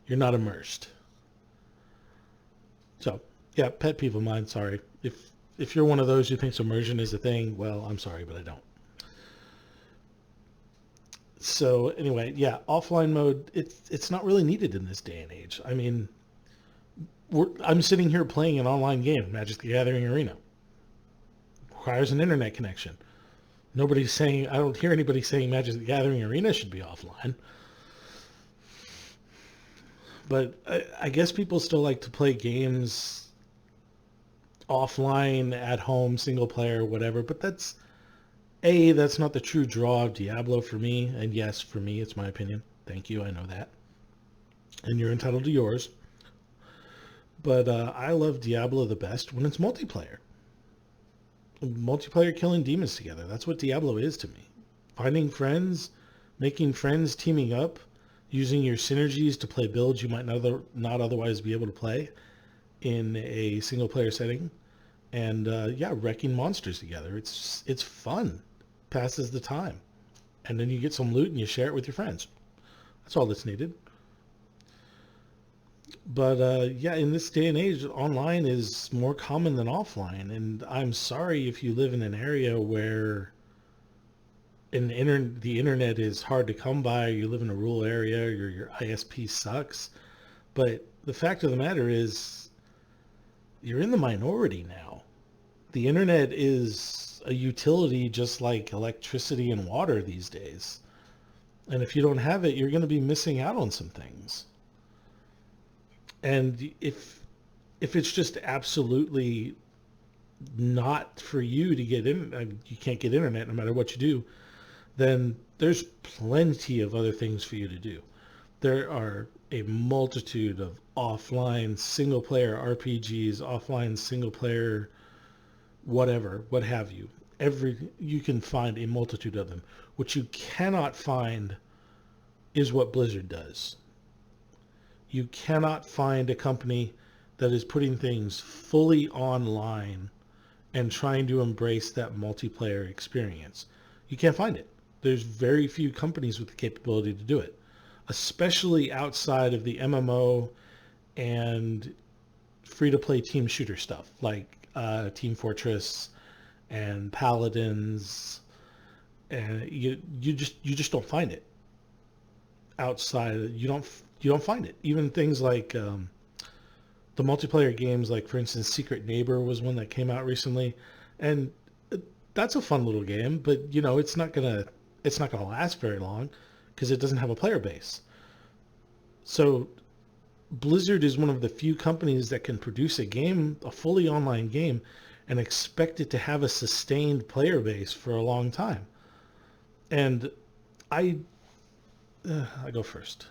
[SPEAKER 1] you're not immersed. So, yeah, pet peeve of mine, sorry. If you're one of those who thinks immersion is a thing, well, I'm sorry, but I don't. So anyway, yeah, offline mode, it's not really needed in this day and age. I mean, I'm sitting here playing an online game, Magic the Gathering Arena. Requires an internet connection. Nobody's saying, I don't hear anybody saying Magic the Gathering Arena should be offline. But I guess people still like to play games offline, at home, single player, whatever. But that's not the true draw of Diablo for me. And yes, for me, it's my opinion. Thank you, I know that. And you're entitled to yours. But I love Diablo the best when it's multiplayer. Multiplayer killing demons together. That's what Diablo is to me. Finding friends, making friends, teaming up, using your synergies to play builds you might not otherwise be able to play in a single player setting. And yeah, wrecking monsters together. It's fun. Passes the time. And then you get some loot and you share it with your friends. That's all that's needed. But yeah, in this day and age, online is more common than offline. And I'm sorry if you live in an area where the internet is hard to come by, you live in a rural area, or your ISP sucks. But the fact of the matter is, you're in the minority now. The internet is a utility just like electricity and water these days. And if you don't have it, you're going to be missing out on some things. And if it's just absolutely not for you to get in, you can't get internet no matter what you do, then there's plenty of other things for you to do. There are a multitude of offline single player RPGs, offline single player whatever, what have you. You can find a multitude of them. What you cannot find is what Blizzard does. You cannot find a company that is putting things fully online and trying to embrace that multiplayer experience. You can't find it. There's very few companies with the capability to do it, especially outside of the MMO and free-to-play team shooter stuff like Team Fortress and Paladins, and you just don't find it outside. You don't find it. Even things like the multiplayer games, like for instance, Secret Neighbor was one that came out recently, and that's a fun little game. But it's not gonna last very long because it doesn't have a player base. So Blizzard is one of the few companies that can produce a fully online game, and expect it to have a sustained player base for a long time. And I go first.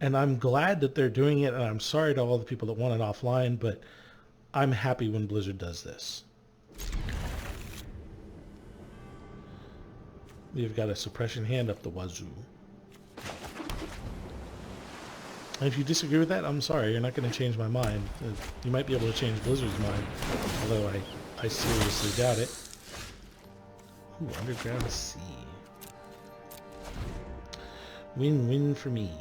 [SPEAKER 1] And I'm glad that they're doing it, and I'm sorry to all the people that want it offline, but I'm happy when Blizzard does this. We've got a suppression hand up the wazoo. And if you disagree with that, I'm sorry, you're not going to change my mind. You might be able to change Blizzard's mind, although I seriously doubt it. Ooh, Underground Sea. Win-win for me.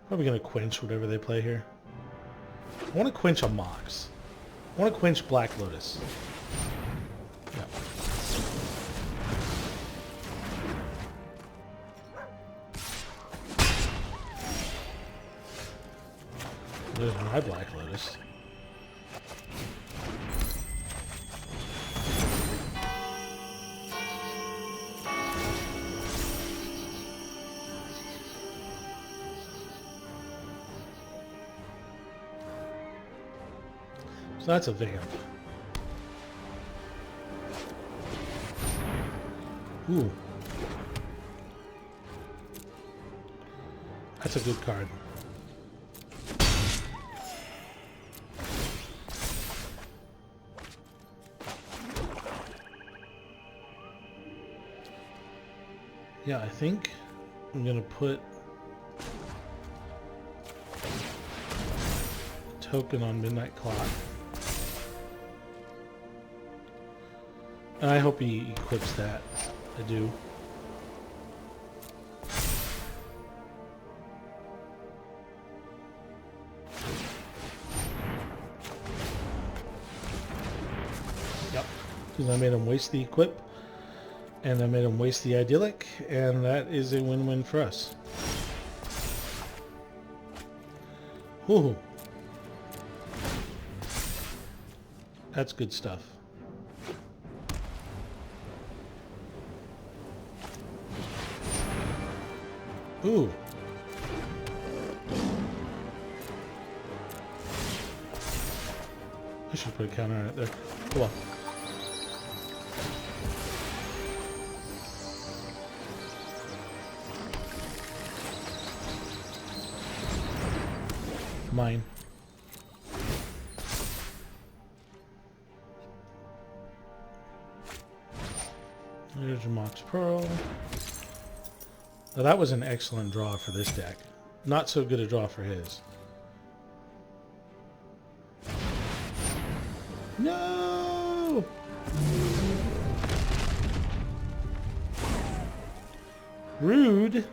[SPEAKER 1] Probably going to quench whatever they play here. I want to quench a Mox. I want to quench Black Lotus. Yeah. There's my Black Lotus. So that's a vamp. Ooh. That's a good card. Yeah, I think I'm gonna put a token on Midnight Clock. And I hope he equips that. I do. Yep. Because I made him waste the equip. And I made him waste the idyllic. And that is a win-win for us. Ooh. That's good stuff. Ooh. I should put a counter on it there. Cool. Mine. There's a Mox Pearl. Now that was an excellent draw for this deck. Not so good a draw for his. No! Rude.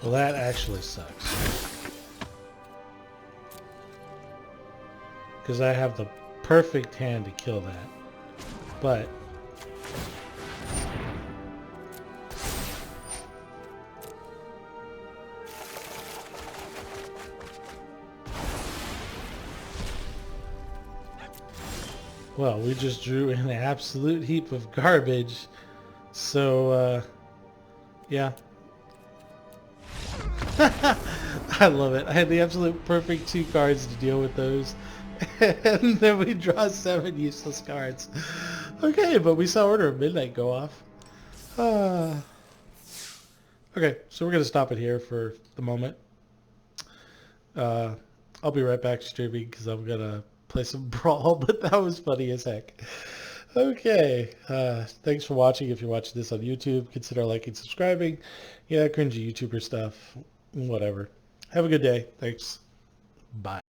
[SPEAKER 1] Well, that actually sucks. Because I have the perfect hand to kill that. But well, we just drew an absolute heap of garbage. So, yeah. I love it. I had the absolute perfect 2 cards to deal with those. And then we draw 7 useless cards. Okay, but we saw Order of Midnight go off. Okay, so we're going to stop it here for the moment. I'll be right back streaming because I'm going to play some Brawl, but that was funny as heck. Okay, thanks for watching. If you're watching this on YouTube, consider liking, subscribing. Yeah, cringy YouTuber stuff. Whatever. Have a good day. Thanks. Bye.